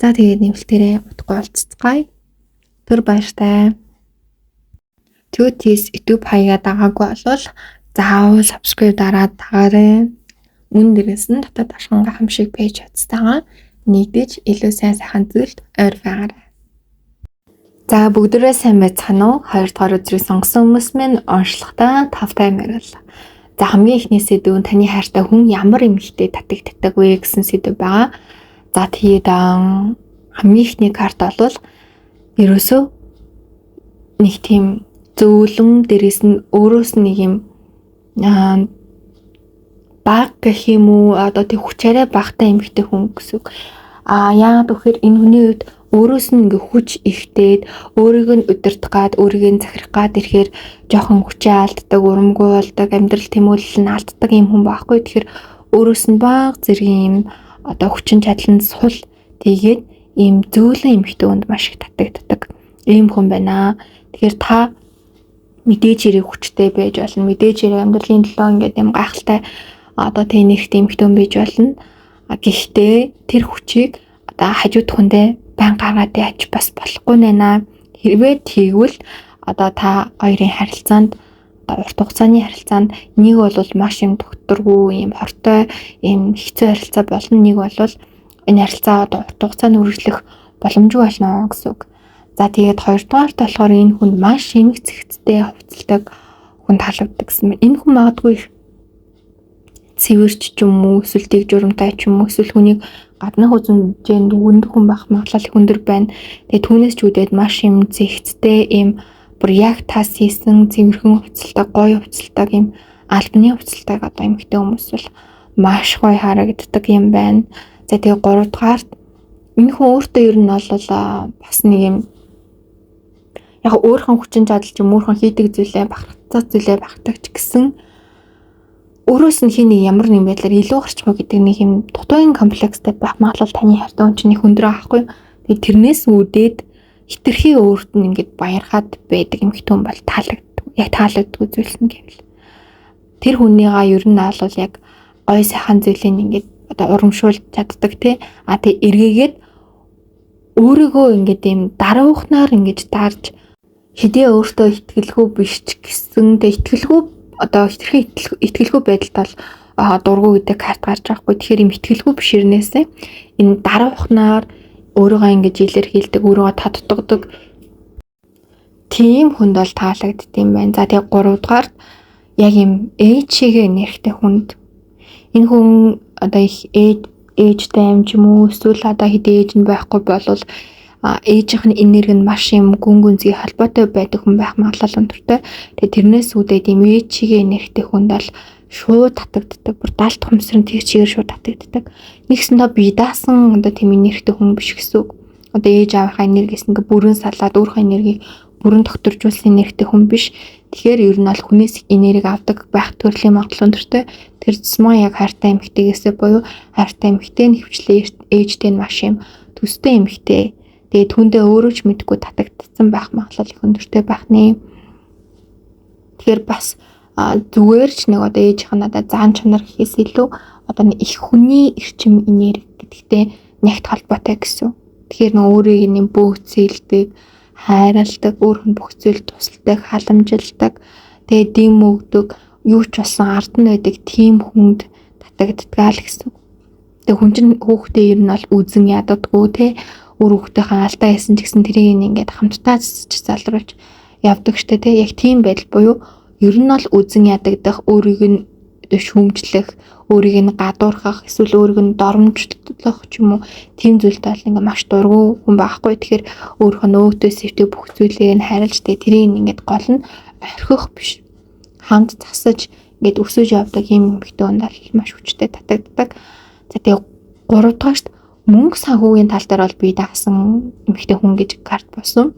За тэгээд нэмэлтээрээ утгагүй уулзцгаая. Түр баяртай. Төвтис YouTube хаягаа дагаагүй болвол заавал subscribe дараад дагаарай. Мөн дээрээс нь дотоод ашхан гайхамшиг пэйж хацтайгаа нэгдэж илүү сайхан зүйлд ойр байгаарай. За бүгдээрээ сайн байцгаана уу? 2 дугаар өдрийг сонгосон хүмүүс минь онцлогтой тавтай мэрэл. За хамгийн ихний сэдв нь таны хайртай хүн ямар эмэгтэй татдаг вэ гэсэн сэдв байгаа. За тэгээд хамгийн ихний карт бол ерөөсөө нэг тийм зөөлөн дээрээс нь өөрөөс нэг юм баг гэх юм уу одоо тэг хүчээрээ багтай эмэгтэй хүн гэсэн үг. Яагаад гэхээр энэ хүний үед өөрөөс нь ингээ хүч ихтээд өөрийг нь удирдах гад өөрийг нь захирах гад ирэхээр жоохон хүчээ алддаг, урамгүй болдог, амьдрал тэмүүлэл нь алддаг юм хүн байхгүй. Тэгэхээр өөрөөс нь баг зэргийн юм одоо хүчин чадал нь сул тэгээд ийм зөөлөн эмэгтэй хүнд маш их татдаг ийм хүн байна. Тэгэхээр та мэдээж хэрэг хүчтэй байж болно. Мэдээж хэрэг амьдралын төлөө ингээд юм гайхалтай одоо тэнэрхтэй эмэгтэй хүн байж болно. Гэхдээ тэр хүчийг одоо хажууд хүндээ байн гаргаад яач бас болохгүй нэ. Хэрвээ тэгвэл одоо та хоёрын харилцаанд урт хугацааны харилцаанд нэг бол маш юм докторгүй юм хортой юм хэцүү харилцаа болно. Нэг бол энэ харилцаа одоо урт хугацаанд үргэлжлэх боломжгүй болно гэсэн үг. За тэгээд хоёрдугаарт болохоор энэ хүн маш эмэг цэгцтэй хувцалдаг хүн таалагддаг гэсэн юм. Энэ хүн магадгүй цэвэрч ч юм уу эсвэл дэг журамтай ч юм уу эсвэл хүнийг гаднах үзмжээнд өгөндөг хүн байх магадлал өндөр байна. Тэгээд түүнээс ч үүдээд маш юм цэгцтэй юм бүр яг тас хийсэн цэвэрхэн хувцалтай гоё хувцалтай юм альбаны хувцалтай одоо эмэгтэй хүмүүс бол маш гоё харагддаг юм байна. За тэгээд 3 дугаарт энэ хүн өөртөө ер нь бол бас нэг юм яг өөрхөн хүчин чадал ч юм өөрхөн хийдэг зүйлээ бахархацаа зүйлээ багтагч гэсэн өөрөөс нь хий нэг ямар нэг байдлаар илүү гарчмаа гэдэг нэг юм дутуугийн комплекстэй байх магадлал таны хайртай хүн чинь өндөр аахгүй. Тэгээд тэрнээс үүдээд хитрхи өөрт нь ингээд баярхаад байдаг эмэгтэй хүн бол таалагддаг. Яг таалагддаг зүйлс нь гэвэл тэр хүнийгаа ер нь бол яг гой сайхан зүйлийг ингээд одоо урамшуулж чаддаг тий. Тэг эргээгээд өөрийгөө ингээд юм даруухнаар ингээд дарж хэдий өөртөө итгэлгүй биш ч гэсэн тэг итгэлгүй одоо хитрхи итгэлгүй байдалд бол дургу гэдэг карт гарч байгаахгүй. Тэгэхээр юм итгэлгүй бишэрнээсээ энэ даруухнаар өөрийгөө ингэж илэрхийлдэг, өөрийгөө татдагдаг тийм хүнд бол таалагддсан байна. За тэгээ 3 дугаарт яг юм ээжигээ нэрхтэй хүнд энэ хүн одоо их ээжтэй юм ч юм уу эсвэл одоо хэдий ээж нь байхгүй болвол ээжийнх нь энерги нь маш юм гүнзгий холбоотой байдаг хүн байх магадлал өндөртэй. Тэгээ тэрнээс үүдээд юм ээжигээ нэрхтэй хүнд бол шууд татагддаг. Бүр даалт хумсрын тэг чигээр шууд татагддаг. Нэгсэндээ бие даасан одоо тийм энергтэй хүн биш гэсэн үг. Одоо ээж аавынхаа энергиэс ингээ бүрэн салаад өөрийнхөө энергийг бүрэн докторжуулсан нэртэй хүн биш. Тэгэхээр ер нь бол хүнээс энерги авдаг байх төрлийн магадлал өндөртэй. Тэр зэсмөө яг хайртай эмэгтэйгээсээ буюу хайртай эмэгтэй нь хөвчлээ ээжтэй нь маш юм төстэй эмэгтэй. Тэгээд түүндээ өөрөө ч мэдгүй татагдсан байх магадлал их өндөртэй байх нэ. Тэгэхээр бас зүгээр ч нэг одоо ээжийнх нь надад заан чанар гэхээс илүү одоо нэг их хүний эрчим энерги гэдэгтэй нягт холбоотой гэсэн. Тэгэхээр нэг өөрийг нэм бөөцөлдөг, хайрладаг, өөрх нь бүх зүйл тусалдаг, халамжилдаг, тэгээд дэм өгдөг, юу ч болсон ард нь байдаг тийм хүнд татагддгаа л гэсэн. Тэгээд хүн чинь хүүхдээ ер нь бол үзэн яддаггүй те өөр хүүхдийнхээ алдаа хийсэн ч гэсэн тэрийг ингээд хамтдаа залруулж явдаг штэ те яг тийм байдал буюу ер нь бол үзэн ядагдах, өөрийг нь шүүмжлэх, өөрийг нь гадуурхах, эсвэл өөрийг нь доромжлох ч юм уу тийм зүйлд бол ингээ маш дургу хүн байхгүй. Тэгэхээр өөрийнх нь өөдөө сэвтэ бүх зүйлийг нь харилж тэрийг ингээд гол нь орхих биш. Хамт засаж ингээд өсөж явдаг юм эмэгтэй хүн бол маш хүчтэй татагддаг. За тэгээ 3 дугаарт мөнгө санхүүгийн тал дээр бол би даасан эмэгтэй хүн гэж карт болсон.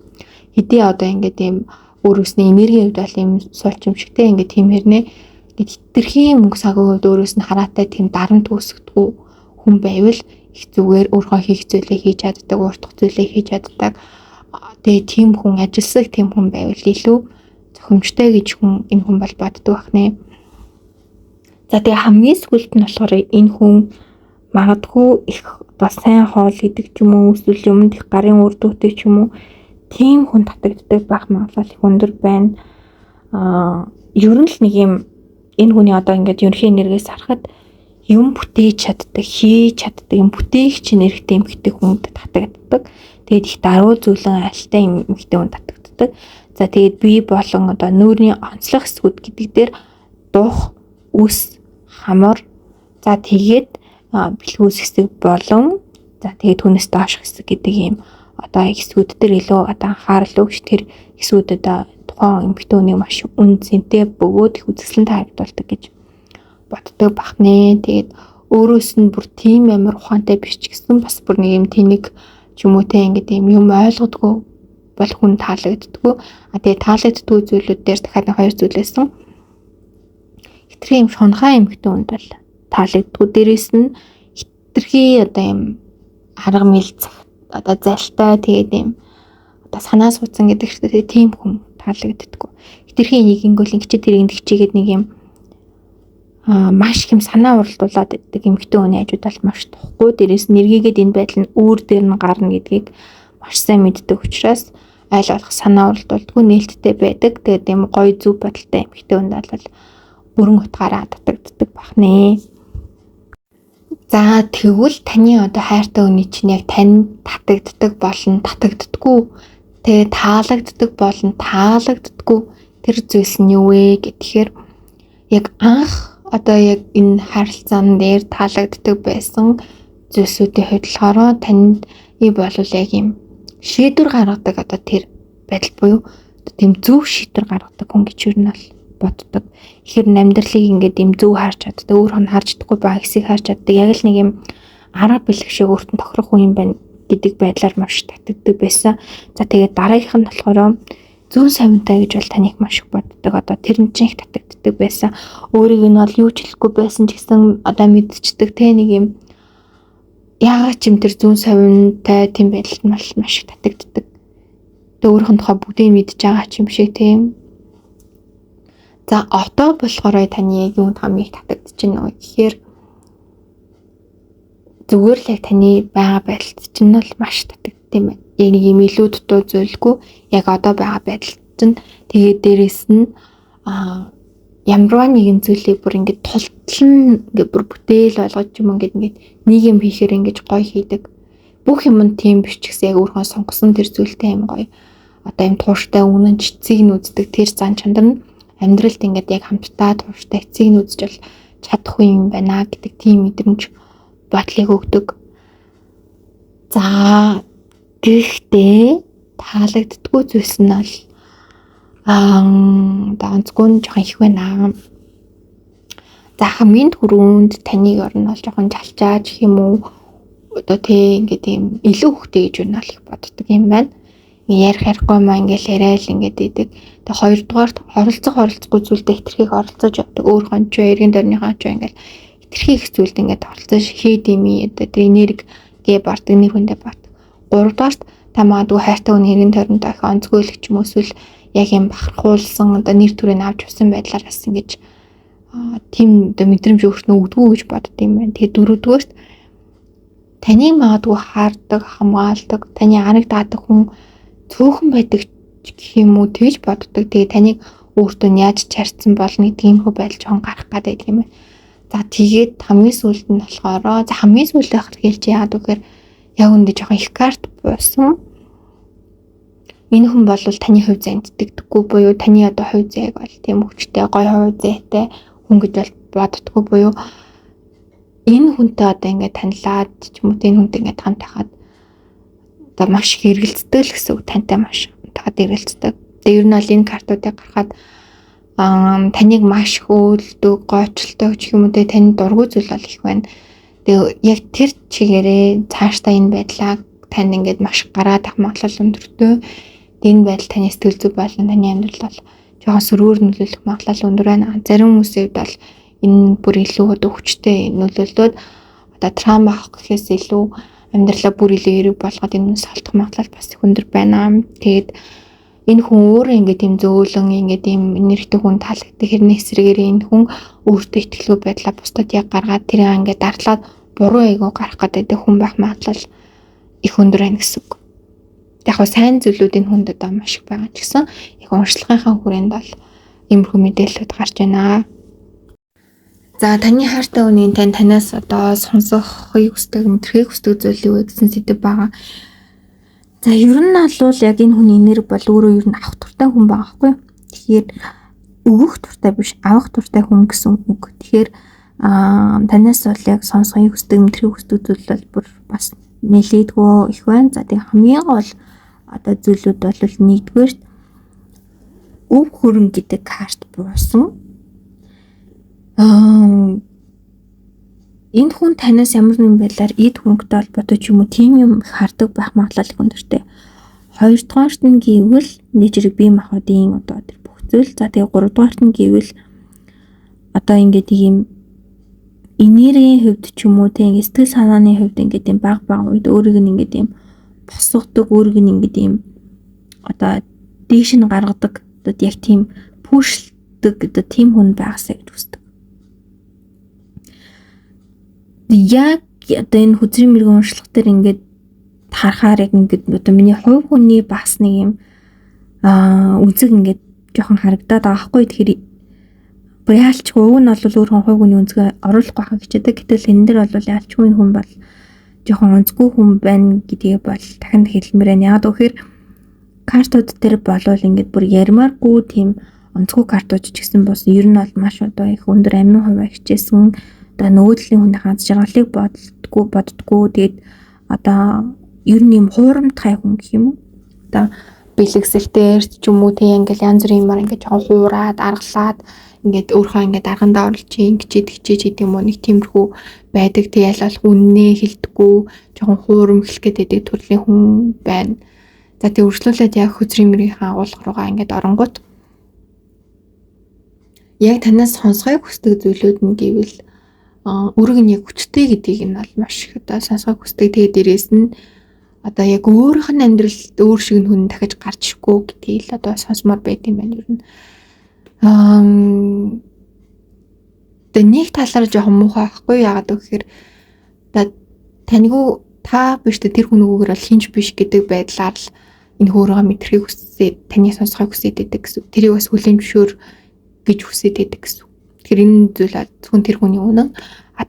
Хэдий одоо ингээд ийм өөрөөсний энергийн хувьд бол ийм суулч юм шигтэй ингээд тийм хэрнээ хитрхийн мөнгө санхүүгийн хувьд өөрөөс нь хараатай тийм дарамт үүсгдэггүй хүн байвал их зүгээр өөрийнхөө хийх зүйлээ хийж чаддаг, уурдах зүйлээ хийж чаддаг. Тэгээ тийм хүн ажилсаг тийм хүн байвал илүү зохимжтой гэж энэ хүн бол боддог байх нэ. За тэгээ хамгийн сүүлд нь болохоор энэ хүн магадгүй их одоо сайн хоол идэг ч юм уу, эсвэл юмд их гарын үр дүнтэй ч юм уу тийм хүн татагддаг байх магадлал их өндөр байна. Ер нь л нэг юм энэ хүний одоо ингээд ерөнхий энергиээс харахад юм бүтээж чаддаг, хийж чаддаг, юм бүтээгч нэрхтэй эмэгтэй хүнд татагддаг. Тэгээд их даруй зүйлэн альтай эмэгтэй хүнд татагддаг. За тэгээд бие болон одоо нүүрний онцлог хэсгүүд гэдэг дээр дух, үс, хамар, за тэгээд бэлгүүс хэсэг болон за тэгээд түүнээс доош хэсэг гэдэг юм одоо хэсгүүд дээр илүү одоо анхаарал өгч тэр хэсгүүдэд тухайн эмэгтэй хүнийг маш үн цэнтэй бөгөөд их үзэсгэлэн харагдуулдаг гэж боддог бах нэ. Тэгээд өөрөөс нь бүр тийм амар ухаантай биш ч гэсэн бас бүр нэг юм тэнэг ч юм уу те ингээд юм ойлгодгүй бол хүн таалагддаггүй. Тэгээд таалагддгүй зүйлүүд дээр дахиад 2 зүйлээсэн хитрхи юм шунхаа эмэгтэй хүнд бол таалагддгүй. Дээрээс нь хитрхи одоо юм арга мэлцэх одоо залтай тэгээд юм одоо санаа суудсан гэдэг хэрэгтэй тийм хүн таалагддаггүй. Хитрхи нэгингүүл ингэчээ тэрийг тэгчээгээд нэг юм маш их юм санаа уралдуулаад байдаг эмэгтэй хүний хажууд бол маш тухгүй. Дээрээс нэргийгээд энэ байдал нь үүр дээр нь гарна гэдгийг маш сайн мэддэг учраас айл болох санаа уралдуулдаггүй, нээлттэй байдаг. Тэгээд юм гоё зүв бодолтой эмэгтэй хүнд бол бүрэн утгаараа татагддаг байх нэ. За тэгвэл таны одоо хайртай хүний чинь яг тань татагддаг болон татагддаггүй, тэгээ таалагддаг болон таалагддаггүй тэр зүйлс нь юу вэ гэхээр яг анх одоо яг энэ харилцаан дээр таалагддаг байсан зүйлсүүдийн хувьд болохоор танд болвол яг юм шийдвэр гаргадаг одоо тэр байдал буюу тийм зөв шийдвэр гаргадаг хүн гэж юу нь бол боддог. Ихэр амьдралыг ингээд юм зөв харж чаддаг, өөрөөр нь харж чадахгүй байгаа хэсгийг харж чаддаг. Яг л нэг юм арга бэлэг шиг өөртөө тохирох хүн юм байна гэдэг байдлаар маш татагддаг байсан. За тэгээд дараагийнх нь болохоор зүүн савинтай гэж бол таних маш их боддог. Одоо тэр нь ч их татагддаг байсан. Өөрийг нь бол юу ч хэлэхгүй байсан ч гэсэн одоо мэдчихдэг те нэг юм яагаад ч юм тэр зүүн савинтай тийм байдалд нь маш их татагддаг. Тэгээд өөрийнх нь тухай бүгдийг мэдж байгаа ч юм шиг тийм. За одоо болохоор таны яг юунд хамгийн татагдж байна вэ гэхээр зүгээр л яг таны байгаа байдалд чинь бол маш татагддаг юм байна. Яг нэг юм илүү дутуу зүйлгүй яг одоо байгаа байдал чинь тэгээд дээрэс нь ямарваа нэгэн зүйлийг бүр ингээд тултлан ингээд бүр бүтээл болгож юм ингээд нэг юм хийхээр ингээд гоё хийдэг. Бүх юм нь тийм биш ч гэсэн яг өөрхөн сонгосон тэр зүйлтэй юм гоё. Одоо юм тууштай үнэн чицгийг нүздэг тэр зан чанар нь амьдралд ингээд яг хамтдаа тууштай эцгийг нь үзэж бол чадахгүй юм байна гэдэг тийм мэдрэмж бодлыг өгдөг. За гэхдээ таалагддаггүй зүйлс нь бол онцгой жоохон их байна. За хамгийн түрүүнд таныг орно бол жоохон жалчааж гэх юм уу одоо тэг ингээд юм илүү хөхтэй гэж юу нь их боддог юм байна. ярих ярихгүй маа ингээл яриад ингээд идэг. Тэгээ хоёрдугаарт оролцохгүй зүйлдээ хитрхийг оролцож явдаг. Өөр хончоо, эргэн тойрныхаа ч ингээл хитрхийг их зүйлд ингээд оролцож хийд юм одоо тэр энерги гээ бартаг нэр хүндээ бат. Гуравдугаарт та магадгүй хайртай хүн эргэн тойронд их онцгойлох юм эсвэл яг юм бахархуулсан одоо нэр төрөнд авч явсан байдлаараас ингэж тийм одоо мэдрэмж өөртөө өгдөггүй гэж бодд юм байна. Тэгээ дөрөвдүгээрт таныг магадгүй хаардаг, хамгаалдаг, таны анаг даадаг хүн цөөхөн байдаг гэх юм уу тэгж боддог. Тэгээ таныг өөртөө яаж чарцсан болно гэдэг юм хөө байдал жоон гарах гэдэг юм байна. За тэгээд хамгийн сүүлд нь болохоор хамгийн сүүлд байх хэлж яагаад гэхээр яг үндэ жоохон их карт буусан. Энэ хүн бол таны хувь зайд дэгдэггүй буюу таны одоо хувь зайг бол тийм хүчтэй, гоё хувь зайтай хүн гэж бол боддоггүй буюу энэ хүнтэй одоо ингээд танилаад ч юм уу энэ хүнтэй ингээд хамт байхад одоо маш их эргэлздэг л гэсэн үг, тантай маш таад эргэлздэг. Тэгээ ер нь бол энэ картуудыг гаргахад таныг маш их өөлдөг, гойчилдог ч юм уу таны дургүй зүйл бол их байна. Тэгээ яг тэр чигээрээ цаашдаа энэ байдлаа танд ингээд маш гараад ах магадлал өндөртэй. Энэ байдал таны сэтгэл зүй болон таны амьдрал бол жоохон сөрөөр нөлөөлөх магадлал өндөр байна. Зарим хүмүүсийн хувьд бол энэ бүр илүү одоо хүчтэй нөлөөлөд одоо траума авах гэхээс илүү амьдралаа бүр илүү эрэг болгоод энэ хүнс алдах магадлал бас их өндөр байна. Тэгээд энэ хүн өөрөө ингээд юм зөөлөн ингээд юм энергитэй хүн таалагддаг хэрнээ эсрэгээр энэ хүн өөртөө итгэлгүй байдлаа бусдад яг гаргаад тэрийг ингээд дартлаад буруу эйгөө гарах гэдэг хүн байх магадлал их өндөр байна гэсэн үг. Яг хөө сайн зүйлүүдийн хүнд одоо маш их байгаа ч гэсэн яг уншлагынхаа хүрээнд бол иймэрхүү мэдээлэлүүд гарч байна. За таны хайртай хүний танаас одоо сонсохыг хүсдэг, мэдрэхийг хүсдэг зүйл юу гэсэн сэдэв байгаа. За ер нь бол яг энэ хүний энерги бол өөрөө ер нь авах туртай хүн байгаа байхгүй юу? Тэгэхээр өгөх туртай биш, авах туртай хүн гэсэн үг. Тэгэхээр танаас бол яг сонсохыг хүсдэг, мэдрэхийг хүсдэг зүйл бол бүр бас нэлээдгүй их байна. За тэг хамгийн гол одоо зүйлүүд бол нэгдүгээр өв хөрөнгө гэдэг карт буусан. Энэ хүн танаас ямар нэгэн байдлаар эд хөнгөтэй холбоотой ч юм уу тийм юм хардаг байх магадлал өндөртэй. Хоёрдугаарт нь гэвэл нэжрэг бие махбодын одоо тэр бүх зүйл. За тэгээ гуравдугаарт нь гэвэл одоо ингээд ийм энергийн хувьд ч юм уу тийм сэтгэл санааны хувьд ингээд ийм баг үед өөрийг нь ингээд ийм босгодог, өөрийг нь ингээд ийм одоо дээш нь гаргадаг одоо яг тийм пүшлдэг одоо тийм хүн байгаасаа гэж үздэг. Яг одоо энэ хүзрийн мэрэгэн уншлах дээр ингээд харахаар яг ингээд одоо миний хувь хүний бас нэг юм үзэг ингээд жоохон харагдаад байгаа хгүй. Тэгэхээр бүр яалчгүй уг нь бол өөр хувь хүний үнцгээ оруулахгүй хаа гэчээдэг. Гэтэл энэ дэр бол яалчгүй хүн бол жоохон онцгүй хүн байна гэдгийг бол дахин хэлмээр байна. Яг тэгэхээр картууд дээр болвол ингээд бүр ярмааргүй тийм онцгүй картууд ч гэсэн бас ер нь бол маш одоо их өндөр амин хувиа хичээсэн одоо нөгөөдлийн хүний ханц жаргалыг боддгоо. Тэгээд одоо ер нь юм хуурамтгай хүн гэх юм уу? Одоо бэлгэсэлтээр ч юм уу тийм ингээл янз бүрийн юмар ингээд жоохон хуураад аргалаад ингээд өөрхөө ингээд аргандаа оруулж хичээж гэдэг юм уу, нэг тиймэрхүү байдаг. Тэгэл бол үннээ хэлдэггүй жоохон хуурамхлэх гэдэг төрлийн хүн байна. За тэг үргэлжлүүлээд яг хүзрийн мэргийн агуулга руугаа ингээд оронгууд яг танаас сонсохыг хүсдэг зүйлүүд нь гэвэл өөрөг нь яг хүчтэй гэдгийг нь бол маш их одоо сонсохыг хүсдэг. Тэгээд дээрээс нь одоо яг өөрийнх нь амьдралд өөр шиг хүн дахиж гарч ирэхгүй гэдгийг л одоо сонсомоор байт юм байна ер нь. Тэгээ нэг талаараа жоохон муухай байхгүй яагаад гэхээр таньгүй та биш тэр хүн өгөөр бол хинж биш гэдэг байдлаар л энэ хөөргөө мэдрэхийг хүсээд таны сонсохыг хүсээд байдаг гэсэн. Тэрийг бас хүлэмжшөөр гэж хүсээд байдаг гэсэн. Тэгэхээр энэ зүйл зөвхөн тэр хүний үнэн.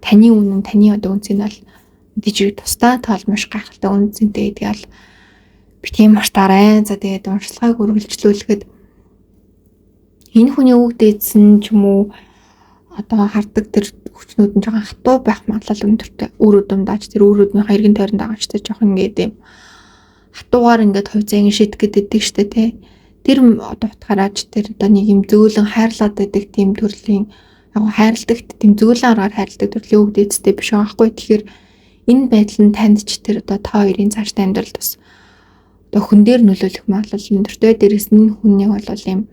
Таны үнэн, таны одоо үнцэн бол дижиг тусдаа тоол маш гайхалтай үнцэнтэй гэдэг бол би тийм мартаарай. За тэгээд уншлагыг үргэлжлүүлэхэд энэ хүний үг дээдсэн ч юм уу одоо хардаг тэр хүчнүүд нь жоохон хатуу байх магадлал өндөртэй. Үр удамдаач тэр үр удмын эргэн тойронд байгаа ч тэр жоохон ингээд юм хатуугаар ингээд хувь заян шийтгэхэд өгдөг штэ тий. Тэр одоо утгаараач тэр одоо нэг юм зөөлөн хайрлаад байдаг тийм төрлийн яг хайрладагт тийм зөөлөн аргаар хайрладаг төрлийн үг дээдстэй биш байгаа хгүй. Тэгэхээр энэ байдал нь танд ч тэр одоо та хоёрын цаашдаа амьдралд бас одоо хүн дээр нөлөөлөх магадлал өндөртэй. Дээрээс нь хүн нэг бол ийм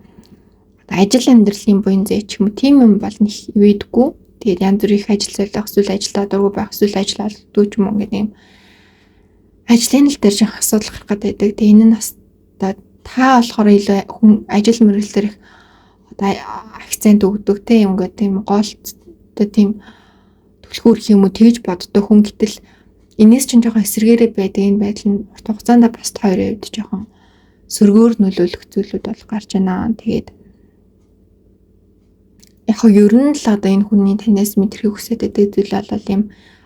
ажил амьдралын буян зээ ч юм уу тийм юм бол нэг ивэдэггүй. Тэгээд янз бүрийн ажил зайлах, эсвэл ажилдаа дургу байх, эсвэл ажил олддгүй ч юм уу гэдэг юм ажлын л дээр жих асуудал гарах гэдэг. Тэгээд энэ нь бас та болохоор илүү хүн ажил мэргэжлэр их одоо акцент өгдөг те юм гэдэг тийм гол одоо тийм түлхүүрх юм уу тэгж боддог хүн гэтэл энэс чинь жоохон эсэргээрээ байдаг энэ байдал нь урт хугацаанд бас хоёрын хувьд жоохон сөргөөр нөлөөлөх зүйлүүд бол гарч байна. Тэгээд яг ер нь л одоо энэ хүний танаас мэдрэхийг хүсэж байдаг зүйл бол юм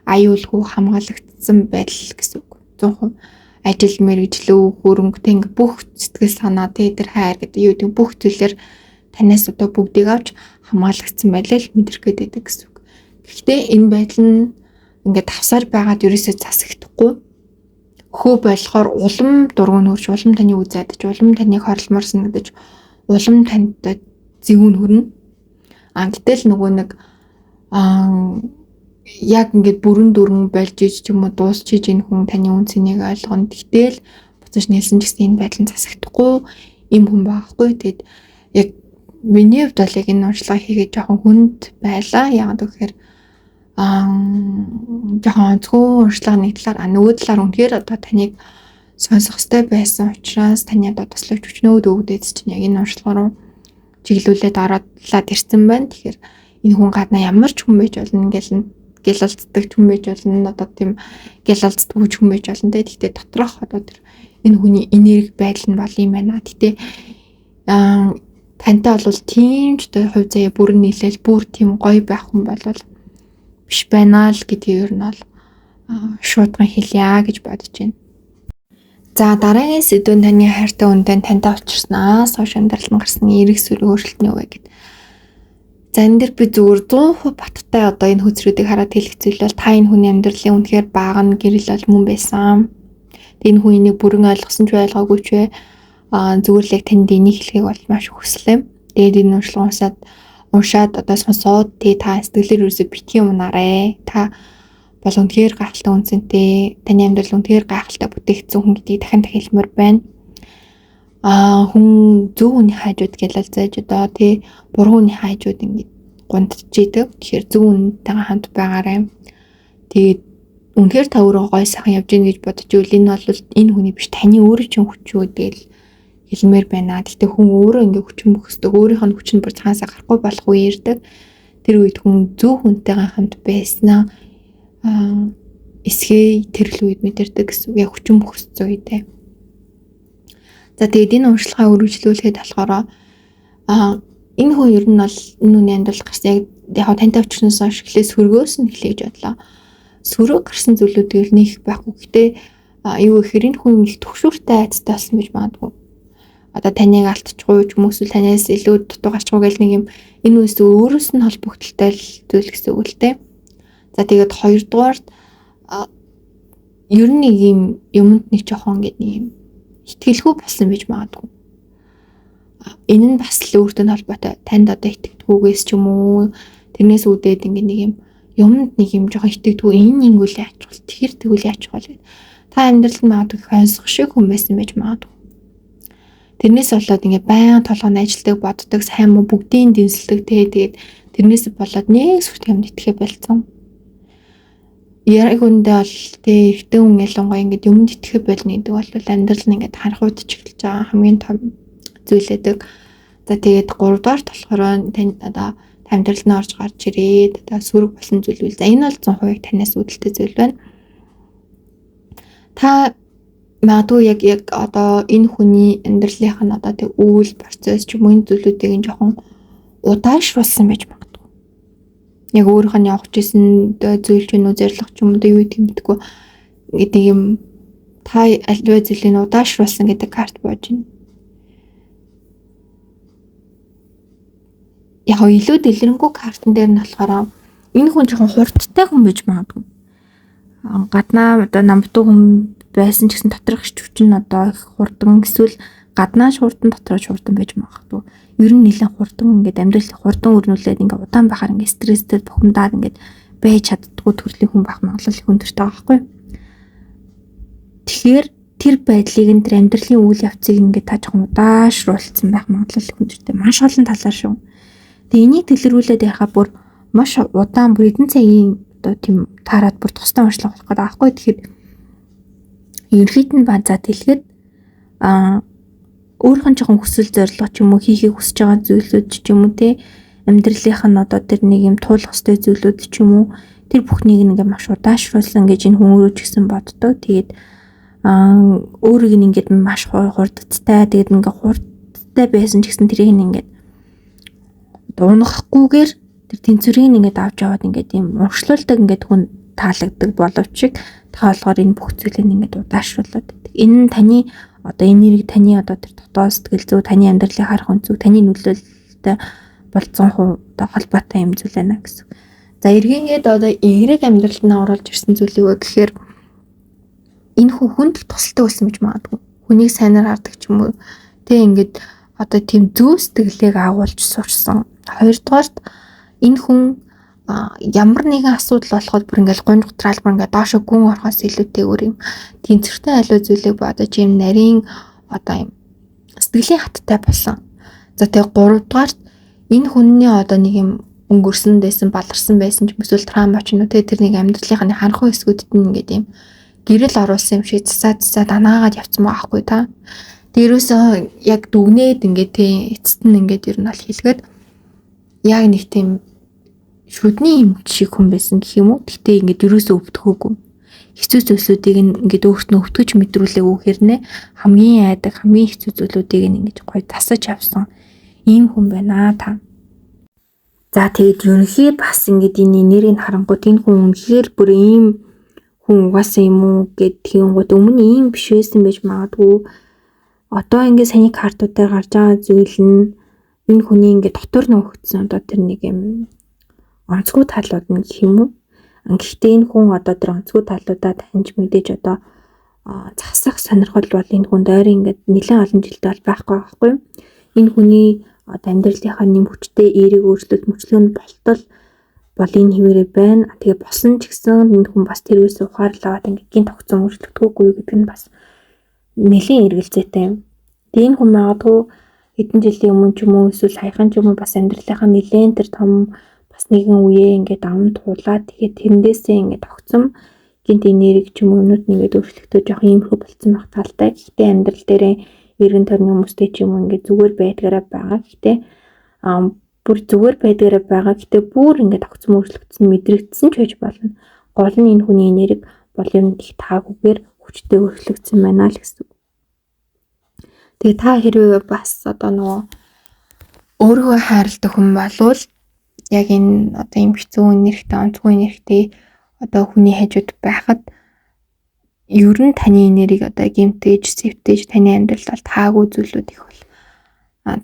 аюулгүй хамгаалагдсан байдал гэсэн үг. 100% ажил мэргэжлөө хөрөнгөтэй ингээ бүх сэтгэл санаа тэр хайр гэдэг юу гэдэг бүх зүйлээр танаас одоо бүгдийг авч хамгаалагдсан байлаа л мэдрэх гэдэг гэсэн үг. Гэхдээ энэ байдал нь ингээд тавсаар байгаад ерөөсөө засагдахгүй. Хөө болохоор улам дургуун хөрч, улам таны үе задаж, улам таныг хорлмор санагдаж, улам танд зэвүүн хөрнө. Гэтэл нөгөө нэг яг ингээд бүрэн дүрэн болж иж ч юм уу дуусчиж энэ хүн таны үнцнийг ойлгоно. Гэтэл буцаж нэлсэн ч гэсэн энэ байдлын засагдахгүй юм хүн байхгүй. Тэгээд яг миний хувьд бол яг энэ уншлага хийгээд жоохон хүнд байлаа. Яг тэгэхээр жоохон онцгой уншлага нэг талаар нөгөө талаар үнэхээр одоо таныг сонсох хэрэгтэй байсан учраас таны одоо туслахч өчнөөд өгдөөд чинь яг энэ уншлага руу чиглүүлээд ороодлаад ирсэн байна. Тэгэхээр энэ хүн гадна ямар ч хүн байж болно гялалцдаг хүн байж болно. Одоо тийм гялалцдаг хүн байж болно. Тэгэхдээ доторх одоо тэр энэ хүний энерги байдал нь бол юм байна. Гэтэ тантай бол тийм ч одоо хувь заяа бүр нийлээл бүр тийм гоё байх хүн бол биш байна л гэдгийг ер нь бол шуудхан хэлье гэж бодож байна. За дараагийн сэдвэн таны хайртай хүнтэй тантай уулзснаас хойш амьдралд гарсан эрг сүрэг өөрчлөлт нь юу вэ гэдэг. За энэ дэр би зүгээр 100% баттай одоо энэ хөзрүүдийг хараад хэлэх зүйл бол та энэ хүний амьдралын үнэхээр бага нь гэрэл бол мөн байсан. Энэ хүн энийг бүрэн ойлгосон ч ойлгоогүй ч зүгээр л яг танд энийг хэлхийг бол маш хүслээ. Тэгээд энэ уншлагаасаад уншаад одоо сонсоод та сэтгэлээр юусоо битгий юм нараа. Та бол үнэхээр гайхалтай үнцэнтэй, таны амьдрал үнэхээр гайхалтай бүтээгдсэн хүн гэдгийг дахин хэлмээр байна. Хүн зөв хүний хайжууд гэлэлцээж одоо буруу хүний хайжууд ингэж гундж идэг. Тэгэхээр зөв үнэнтэйгээ хамт байгаарай. Тэгээд үнэхээр та өөрөө гой сайхан явж гин гэж бодож ивэл энэ бол энэ хүний биш таны өөрөө чинь хүч үедэл хэлмээр байна. Гэхдээ хүн өөрөө ингээ хүчин бөхсдөг, өөрийнх нь хүчин бүр цаасаа гарахгүй болох үе ирдэг. Тэр үед хүн зөв хүнтэйгээ хамт байснаа эсгээ тэрл үед мэдэрдэг гэсэн үг. Яг хүчин бөхссөн үедээ. За тэгээд энэ уншлагаа үргэлжлүүлэхэд болохоор энэ хүн ер нь бол энэ хүний амьдрал гарсан яг тантай уулзсанаас хойш эхлээ сөргөөс нь эхлэж бодлоо. Сөрөг гарсан зүйлүүдээр нэг байхгүй. Гэхдээ юу гэхээр энэ хүн л төгшүүртэй айцтай болсон гэж магадгүй. Одоо таныг алдчихгүй ч юм уу эсвэл танаас илүү дутуу гарчихгүй гэл нэг юм энэ үс өөрөөс нь холбогдолтой зүйл гэсэн үг л дээ. За тэгээд хоёрдугаарт ер нь нэг юм юмд нэг жоохон ингэ нэг юм итгэлгүй болсон байж магадгүй. Энэ нь бас л өөртөө холбоотой. Танд одоо итгэдэггүйгээс ч юм уу тэрнээс үүдээд ингэ нэг юм юмд нэг юм жоохон итгэдэггүй энэ ингүүл яач бол тэр тэгвэл яач бол гэд. Та амьдралд магадгүй хойсох шиг хүн байсан байж магадгүй. Тэрнээс болоод ингэ баян толгойн ажилтдаг боддог сайн муу бүгдийн дэнсэлдэг тэгээд тэрнээс болоод нэг сүрт юмд итгэхэ болцсон. Яг үндэ бол эртэн хүн ялангуяа ингэ юмд итгэхэ болно гэдэг бол амьдрал нь ингэ харахуйдч эхэлж байгаа хамгийн том зүйлээдэг. За тэгээд 3 дугаарт болохоор танд одоо амьдралд нь орж гарч ирээд одоо сүрэг болсон зүйл үйл. За энэ бол 100% танаас үүдэлтэй зүйл байна. Та магадгүй яг одоо энэ хүний амьдралынх нь одоо тэг үйл процесс ч юм уу энэ зүйлүүдийг нь жоохон удаашруулсан байж магадгүй. Яг өөрийнх нь явах гэсэн зүйл ч нү зэрлэг ч юм уу юу гэмтгүү гэдэг юм та альва зүйлийг удаашруулсан гэдэг карт боож байна. Яг илүү дэлгэрэнгүй картан дээр нь болохоор энэ хүн жоохон хурдтай хүн байж магадгүй. Гаднаа одоо намбтуу хүн байсан ч гэсэн доторх хүчин одоо их хурдан эсвэл гаднаа хурдан доторх хурдан байж магадгүй. Ер нь нэлээд хурдан ингээд амьдрал хурдан өрнүүлээд ингээд удаан байхаар ингээд стресстэй бухимдаад ингээд байж чаддгүй төрлийн хүн байх магадлал өндөртэй байгаа байхгүй. Тэгэхээр тэр байдлыг энэ тэр амьдралын үйл явцыг ингээд та жоохон удаашруулсан байх магадлал хүндэртэй. Маш олон талаар шүү. Тэгээ энийг дэлгэрүүлээд яхаа бүр маш удаан бүр эдэн цагийн одоо тийм таарад бүр тусдаа уншлах болох гэдэг аахгүй. Тэгэхээр ерөнхийд нь базаад хэлгээд өөрийнх нь жоохон хүсэл зорилго ч юм уу хийхийг хүсэж байгаа зүйлүүд ч юм уу те амьдралынх нь одоо тэр нэг юм туулах ёстой зүйлүүд ч юм уу тэр бүхнийг ингээд маш удаашруулсан гэж энэ хүн өөрөө ч гэсэн боддог. Тэгээд өөрийг нь ингээд маш хурдтай тэгээд ингээд хурдтай байсан ч гэсэн тэрийг ингээд дуунахгүйгээр тэр тэнцвэрийг ингээд авч яваад ингээд юм уншлуулдаг ингээд хүн таалагддаг боловч та болохоор энэ бүх зүйлийг ингээд удаашруулад байдаг. Энэ нь таны одоо энэ нэрийг таны одоо тэр дотоод сэтгэл зүй, таны амьдралыг харах үнцэг, таны нөлөөлөлтөй бол 100% одоо холбоотой юм зүйл байна гэсэн. За эргэнгээд одоо эерэг амьдралд нь оруулж ирсэн зүйл юу гэхээр энэ хүнд л тусалдаг байсан гэж магадгүй. Хүнийг сайнаар хардаг ч юм уу. Тэ ингээд одоо тийм зүү сэтгэлийг агуулж сурсан. Хоёрдугаарт энэ хүн ямар нэгэн асуудал болоход бүр ингээд гонь гутраал бүр ингээд доошо гүн орохоос илүүтэйгээр юм тэнцвэртэй аливаа зүйлийг бодож юм нарийн одоо юм сэтгэлийн хаттай болсон. За тэгээ гуравдугаарт энэ хүнний одоо нэг юм өнгөрсөн дэсэн баларсан байсан ч эсвэл травма ч юм уу тэр нэг амьдралынхаа харанхуй хэсгүүдэд нь ингээд юм гэрэл оруулсан юм шиг засаа данаагаад явцсан байхгүй та. Дээрөөсөө яг дүгнээд ингээд тий эцэст нь ингээд ер нь бол хэлгээд яг нэг тийм шүдний юм шиг хүн байсан гэх юм уу. Гэхдээ ингээд ерөөсөө өвдөхөөгүй. Хэцүү зүйлсүүдийг ингээд өөртөө өвтгөж мэдрүүлээ үхэрнэ. Хамгийн айдаг, хамгийн хэцүү зүйлүүдийг ингээд гоё тасаж авсан ийм хүн байна та. За тэгээд ерөнхий бас ингээд энэ нэрийг харангуут энэ хүн үнэхээр бүр ийм хүн угаасаа юм уу гэд тэгэнгүүт өмнө ийм биш байсан байж магадгүй. Одоо ингээд саяны картуудаар гарч байгаа зүйл нь энэ хүний ингээд дотор нөхцсөн одоо тэр нэг юм онцгой талууд нь гэх юм уу. Гэхдээ энэ хүн одоо тэр онцгой талуудаа таньж мэдээж одоо засах сонирхол бол энэ хүнд ойрын ингээд нэлээд олон жилдээ бол байхгүй байхгүй юу. Энэ хүний одоо амьдралынхаа нэм хүчтэй эерэг өөрчлөлт мөчлөөнд болтол бол энэ хിവэрэ байна. Тэгээ босон ч гэсэн энэ хүн бас тэрвээс ухаарлаад ингээд гин тогтсон өөрчлөгдөхгүйгүй гэдэг нь бас нэлээд эргэлзээтэй юм. Тэгээ энэ хүн магадгүй хэдэн жилийн өмнө ч юм уу эсвэл саяхан ч юм уу бас амьдралынхаа нэлээд тэр том бас нэгэн үеэ ингээд амд туулаад тэгээд тэрэндээсээ ингээд тогтсон гинт энерги ч юм уу өнөд нэгээд өөрчлөгдөж явах юм хөө болцсон байх талтай. Гэхдээ амьдрал дээрээ эргэн тойрны хүмүүстэй ч юм уу ингээд зүгээр байдгаараа байгаа. Гэхдээ бүр зүгээр байдгаараа байгаа. Гэхдээ бүр ингээд тогтсон өөрчлөгдсөн мэдрэгдсэн ч байж болно. Гол нь энэ хүний энерги бол юм их таагүйгээр хүчтэй өөрчлөгдсөн байна л гэсэн. Тэгээ та хэрвээ бас одоо нөгөө өөрийгөө хайрладаг хүн болвол яг энэ одоо юм хэцүү нэрхтээ онцгой нэрхтээ одоо хүний хажууд байхад ер нь таны нэрийг одоо гэмтэж, сэвтэж таны амьдралд бол таагүй зүйлүүд их бол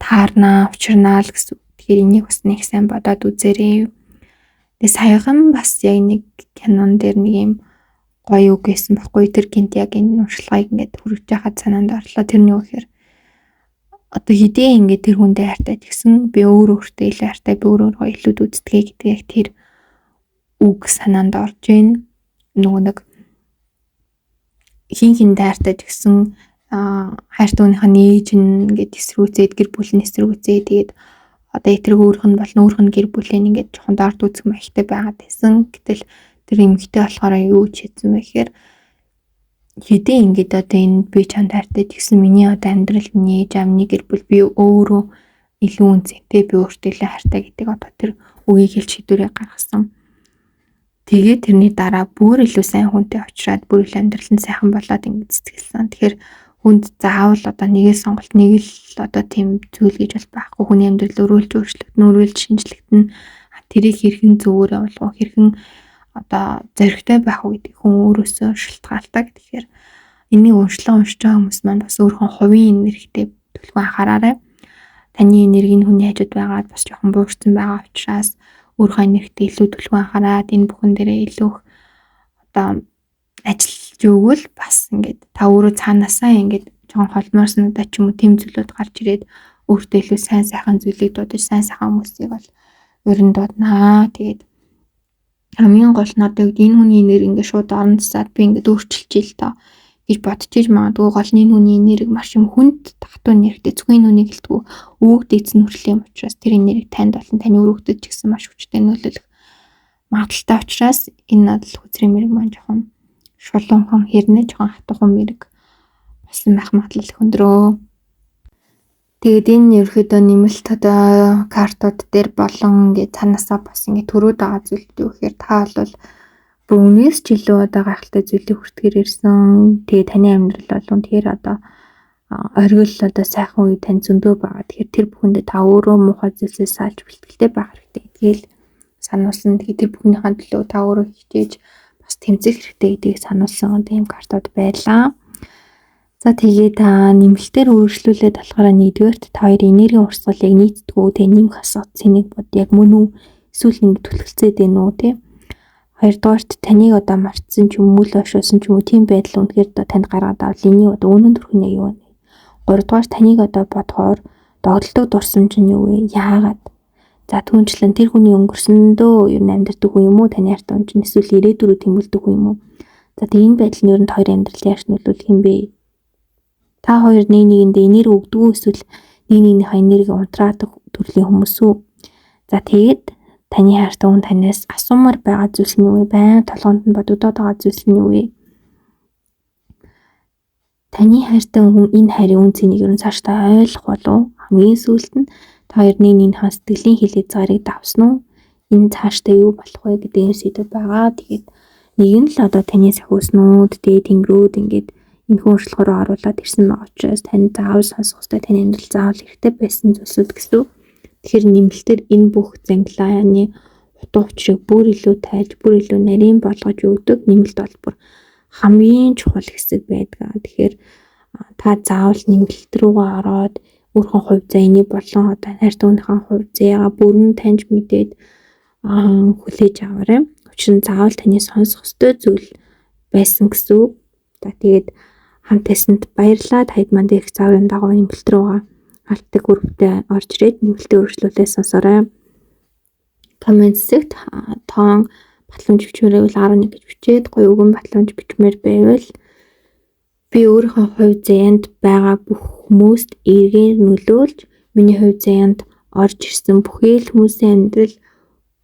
таарнаа, учирнаа л гэсэн. Тэгэхээр энийг бас нэг сайн бодоод үзээрэй. Тэгээ саяхан бас яг нэг кинон дээр нэг юм гоё үг гэсэн баггүй тэр гинт яг энэ уншлагыг ингээд хүргэж яхад санаанд орлоо. Тэрний үгээр одоо хідээ ингээд тэр хүндээ хайртай гэсэн би өөртөө илүү хайртай би өөрөө илүү үздэгэ гэдэг яг тэр үг санаанд орж ийн. Нөгөө нэг хин хайртай гэсэн хайртай хүнийхээ нээж ингээд эсрүүцээд гэр бүлийн эсрүүцээ тэгээд одоо этрэг өөрх нь болон өөрх нь гэр бүлийн ингээд жоохон дорд үзэх маягтай байгаад байсан. Гэтэл тэр эмэгтэй болохоор юу ч хийсэн бэ гэхээр хідээ ингээд одоо энэ би чамд хайртай гэсэн миний одоо амьдрал нээж амны гэр бүл би өөрөө илүү үнцэнтэй би өөртөө илүү хайртай гэдэг одоо тэр үгийг хэлж шийдвэрээ гаргасан. Тэгээд тэрний дараа бүр илүү сайн хүнтэй уулзраад бүр илүү амьдрал нь сайхан болоод ингээд сэтгэлсэн. Тэгэхээр хүнд заавал одоо нэгээ сонголт нэг л одоо тийм зүйл гэж бол байхгүй. Хүний амьдрал өрөөлж өөрчлөгдөн, өрөөлж шинжлэгдэн тэрийг хэрхэн зөвөр явуулах, хэрхэн одоо зоригтой байх уу гэдэг хүн өөрөөсөө шалтгаалдаг. Тэгэхээр энийг уншиж байгаа хүмүүс маань бас өөрийнхөө хувийн энергитэй төлөвлөгөө анхаараарай. Таны энерги нь хүний хажууд байгаад бас жоохон буурсан байгаа учраас өөрийнхөө энергитэй илүү төлөвлөгөө анхаараад энэ бүхэн дээрээ илүү одоо ажиллаж өгвөл бас ингээд та өөрөө цаанаасаа ингээд жоохон холмоор санагдаад ч юм уу тэм зүйлүүд гарч ирээд өөртөө илүү сайн сайхан зүйлийг дуудаж сайн сайхан хүмүүсийг бол өрн дууднаа. Тэгээд хамгийн гол нь одоо энэ хүний энерги ингээд шууд орон засаад би ингээд өөрчилж ил тоо гэж бодчих магадгүй голны нүуний нэрийг маш юм хүнд татвар нэрхтээ зөвхөн нүунийг гэлтгүү өвөг дээдсэн нүрлийн учраас тэр нэрийг танд болон таны өрөвдөд ч гэсэн маш хүчтэй нөлөөлөх магадaltaй учраас энэ бол хүзрийн мэрэг маань жоохон шулуунхан хэрнээ жоохон хатуухан мэрэг болсон байх магадлал их өндрөө. Тэгээд энэ ерөөхдөө нэмэлт одоо картууд дээр болон ингээд цаанаасаа бас ингээд төрөөд байгаа зүйлүүд юу гэхээр та бол бүр үнээс ч илүү одоо гайхалтай зүйлийг хүртгэр ирсэн. Тэгээд таны амьдрал бол үнэхээр одоо оргил одоо сайхан үе тань зөндөө байгаа. Тэгэхээр тэр бүхэндээ та өөрөө муухай зүйлсээс салж бэлтгэлтэй байх хэрэгтэй. Тэгэл сануулсан. Тэгээд тэр бүхнийхээ төлөө та өөрөө хичээж бас тэмцэх хэрэгтэй гэдгийг сануулсан тийм картууд байлаа. За тэгээд нэмэлтээр үргэлжлүүлээд болохоор нэгдүгээрт та хоёрын энергийн урсгалыг нийтдгүү тэг нэмэх асуудал нэг бод яг мөн үү эсвэл ингэ түлхэлцээд байна уу тий. Хоёрдугаарт таныг одоо мартсан ч юм уу л ошоосон ч юм уу тийм байдал үнэхээр одоо танд гаргаад авал энэ одоо үнэн төрхөн яг юу вэ? Гуравдугаар таныг одоо бодохоор догдолдог дурсамж нь юу вэ? Яагаад? За түүнчлэн тэр хүний өнгөрсөндөө ер нь амьдардаг хүн юм уу? Таны арт унж эсвэл ирээдүрөө тэмүүлдэг хүн юм уу? За тэг энэ байдал нь ер нь хоёрын амьдрал яаж нөлөөлөх юм бэ? Та хоёр нэг нэгэндээ энерги өгдөг үү эсвэл нэг нэгнийхээ энергийг унтраадаг төрлийн хүмүүс үү? За тэгээд таны хайртай хүн танаас асуумаар байгаа зүйлс нь юу вэ? Баян толгоонд нь бодогдоод байгаа зүйлс нь юу вэ? Таны хайртай хүн энэ хайрын үн цэнийг ер нь цаашдаа ойлгох болов? Хамгийн сүүлд нь та хоёр нэг нэгнийхээ сэтгэлийн хилээцээрийг давсан уу? Энэ цаашдаа юу болох вэ гэдэг сэдв байгаа. Тэгээд нэг нь л одоо таны сахиуснууд дээд тэнгэрүүд ингээд энэ хүн уршлагаараа оруулаад ирсэн байгаа учраас тань заавал сонсох хэрэгтэй, таны амьдрал заавал хэрэгтэй байсан зүйлсүүд гэсэн. Тэгэхээр нэмэлтээр энэ бүх зангилааны утга учирыг бүр илүү тайлж, бүр илүү нарийн болгож өгдөг нэмэлт бол бүр хамгийн чухал хэсэг байдаг. Тэгэхээр та заавал нэмэлт рүүгээ ороод өөрхөн хувь заа энийг болон одоо хайртай хүнийхээ хувь заяага бүрэн таньж мэдээд хүлээж аваарай. Учир нь заавал таны сонсох ёстой зүйл байсан гэсэн. За тэгээд хамтаасанд баярлалаа. Танд манд их цааврын дагуу нэмэлт рүүгээ алтдаг групптэй орж ирээд нэмэлтээ өргөжлүүлээ сонсоорой. Коммент хэсэгт тоон батламж бичмээрээ 11 гэж бичээд гоё өгөн батламж бичмээр байвал би өөрийнхөө хувь заяанд байгаа бүх хүмүүст эргээр нөлөөлж миний хувь заяанд орж ирсэн бүхий л хүмүүсийн амьдрал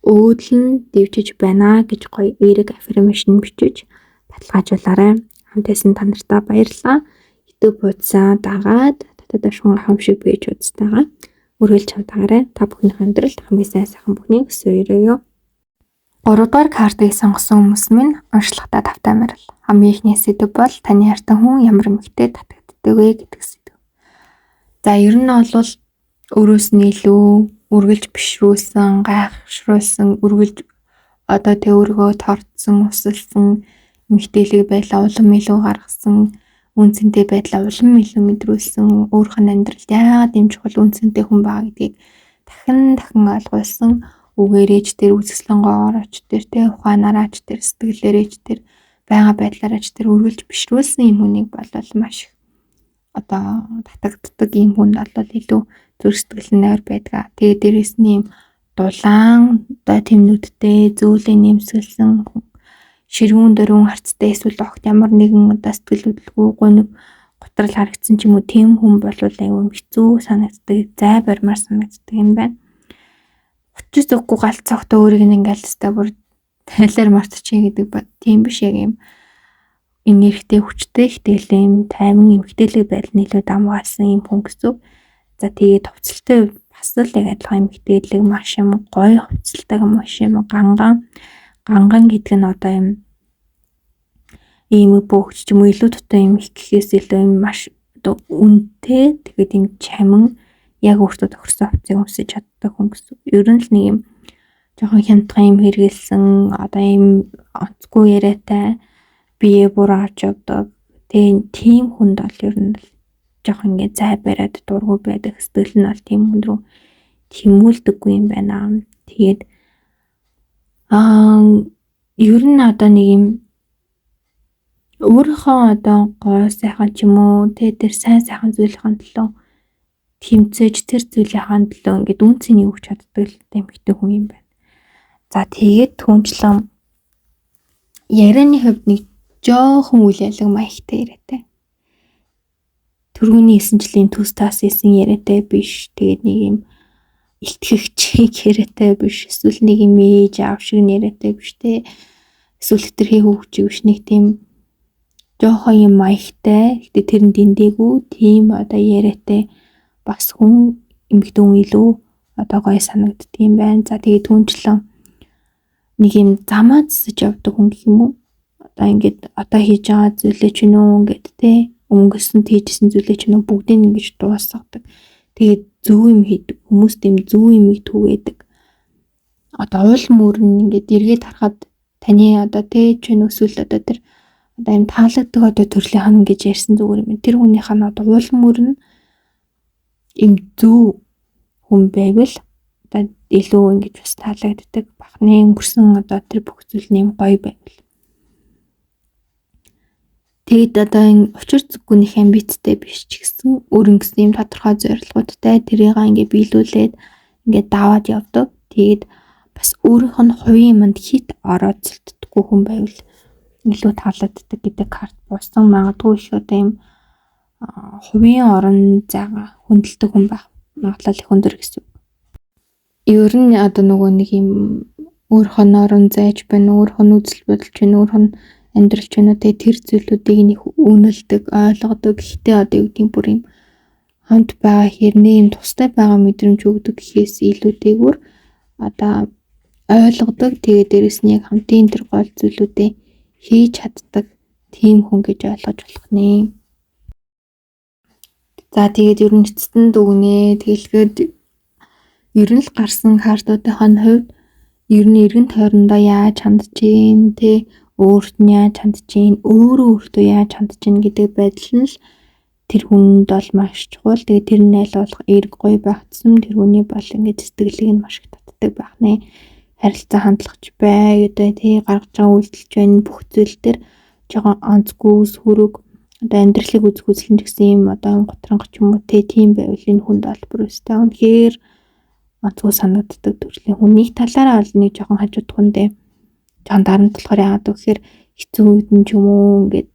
өөдлөн дэвжиж байна гэж гоё эерэг аффирмашн бичиж баталгаажуулаарай. Хамтаасан та нартай баярлалаа. YouTube хуудасаа дагаад татад ашгүй хам шиг пэйж хуудастайгаа үргэлж хамтаагаарай. Та бүхний амьдралд хамгийн сайхан бүхнийг өсөөрөё. 3 дугаар картыг сонгосон хүмүүс минь уншлагатай тавтай морил. Хамгийн ихний сэдв бол таны хайртай хүн ямар эмэгтэй татагддаг вэ гэдэг сэдв. За ер нь бол өрөөс нь илүү үргэлж бишрүүлсэн, гайхшруулсан, үргэлж одоо тэ өөргөө тордсон, усалсан эмэгтэйлэг байлаа улам илүү гаргасан, үнцэнтэй байдлаа улам илүү мэдрүүлсэн, өөрийнх нь амьдралд яагаад юм чухал үнцэнтэй хүн байгаа гэдгийг дахин ойлгуулсан. Үгээрээч тэр үзэсгэлэнгоорооч тэр тэ ухаанаараач тэр сэтгэлээрээч тэр байга байдлаараач тэр үргэлж бишрүүлсэн юм хүнийг бол маш одоо татагддаг юм хүнд бол илүү зүрх сэтгэл найр байдаг. Тэгээ дээрэс нь юм дулаан одоо тэмнүүдтэй зөөлөн нэмсгэлсэн ширүүн дөрвөн харцтай эсвэл огт ямар нэгэн одоо сэтгэл хөдлөлгүй гоног готрол харагдсан ч юм уу тийм хүн бол аюу хэцүү санагддаг, зай барьмаар санагддаг юм байна. 30 зүггүй галт цогтой өөрийг ингээл хэвээр бүр тайлаар мартчихъя гэдэг бод тийм биш яг юм энергитэй хүчтэй ихтэй юм тайман эмгтээлэг байдал нийлүү дамгаалсан юм хүн гэсэн. За тэгээд хувцалтай бас л яг адилхан эмгтээлэг маш юм гоё хувцалтай маш юм ганган гэдэг нь одоо ийм бөөгч ч юм уу илүү тутаа юм их гэхээс илүү юм маш одоо үнэтэй тэгээд юм чамин яг өөртөө тохирсон хувцсыг өмсөж чаддаг хүн гэсэн. Ер нь л нэг юм жоохон хямдхан юм хэрэгэлсэн одоо юм онцгүй яриатай бие бурааж авдаг. Тийм хүнд бол ер нь жоохон ингээ зай бариад дургу байдаг сэтгэл нь бол тийм хүн рүү тэмүүлдэггүй юм байна. Тэгээд ер нь одоо нэг юм өөрийнхөө одоо гоо сайхан ч юм уу тэр сайхан зүйлийн төлөө тэмцээж тэр зүйлийн төлөө ингээд үн цэнийг өгч чаддаг л эмэгтэй хүн юм байна. За тэгээд түнчлэн ярианы хувьд нэг жоохон үйл ялга маягтай яриатай. Түрүүний 9 жилийн төс тас исэн яриатай биш. Тэгээд нэг юм илтгэгч яриатай биш. Эсвэл нэг юм ээж аав шиг яриатай биш те. Эсвэл хэтэрхий хөвгчиг биш, нэг тийм жоохон юм маягтай. Гэтэ тэр нь дэндээгүй тийм одоо яриатай бас хүн эмэгдэн илүү одоо гоё санагддаг юм байна. За тэгээд түнчлэн нэг юм замаа засаж явдаг хүн гэх юм уу? Одоо ингээд одоо хийж байгаа зүйлээ ч нүн ингээд те өнгөрсөнд хийжсэн зүйлээ ч нүн бүгдийг ингэж дуусгадаг. Тэгээд зөв юм хийдэг. Хүмүүс тийм зөв юмыг түгээдэг. Одоо уул мөрн ингээд эргээд харахад таны одоо те ч нүсвэл одоо тэр одоо юм таалагддаг одоо төрлийн хан гэж ярьсан зүгээр юм. Тэр хүнийх нь одоо уул мөрн им зөв хүн байвал одоо илүү ингэж бас таалагддаг. Бахны өнгөрсөн одоо тэр бүх зүйл нэм гоё байвал. Тэгэд одоо энэ учир зүггүнийх амбицтай биш ч гэсэн өөрөнгөсөн юм тодорхой зорилгоудтай тэрийг ингээ биелүүлээд ингээ даваад явдаг. Тэгээд бас өөрийнх нь хувийн юмд хит ороод зэлтдэггүй хүн байвал илүү таалагддаг гэдэг карт буусан. Магадгүй их одоо юм хувийн орон зайгаа хүндэлдэг хүн байх магадлал их өндөр гэсэн. Ер нь одоо нөгөө нэг юм өөрийнх нь орон зайж байна, өөрийнх нь үзэл бодолч байна, өөрийнх нь амьдралч байна. Тэгээ тэр зүйлүүдийг нэг үнэлдэг, ойлгодог. Гэхдээ одоо юу гэдэг бүр юм хамт байгаа хэрнээ юм тустай байгаа мэдрэмж өгдөг гэхээс илүүтэйгээр одоо ойлгодог. Тэгээ дээрэс нь яг хамтын тэр гол зүйлүүдээ хийж чаддаг тийм хүн гэж ойлгож болох нэ. За тэгээд ер нь эцэст нь дүгнээ. Тэгэлгээд ер нь л гарсан картуудын хувьд ер нь эргэн тойрондоо яаж хандж гин те өөрт нь яаж хандж гин, өөртөө яаж хандж гин гэдэг байдал нь л тэр хүнд бол маш чухал. Тэгээ тэр нь аль болох эрг гоё байх тусам тэр хүний бол ингээд сэтгэлийг нь маш их татдаг байх нэ. Харилцаа хандлагч бай одоо тий гаргаж байгаа үйлдэлч байна. Бүх зүйл төр жоохон онцгүй сүрэг одоо амьдралыг үзэх үзлэн гэсэн юм одоо готронго ч юм уу тийм байвал энэ хүнд олбор өстэй үнэхээр онцгүй санагддаг төрлийн хүн. Нэг талаараа бол нэг жоохон хажууд хүндээ жоон дарамт болохоор яагаад гэхээр хэцүү үед нь ч юм уу ингээд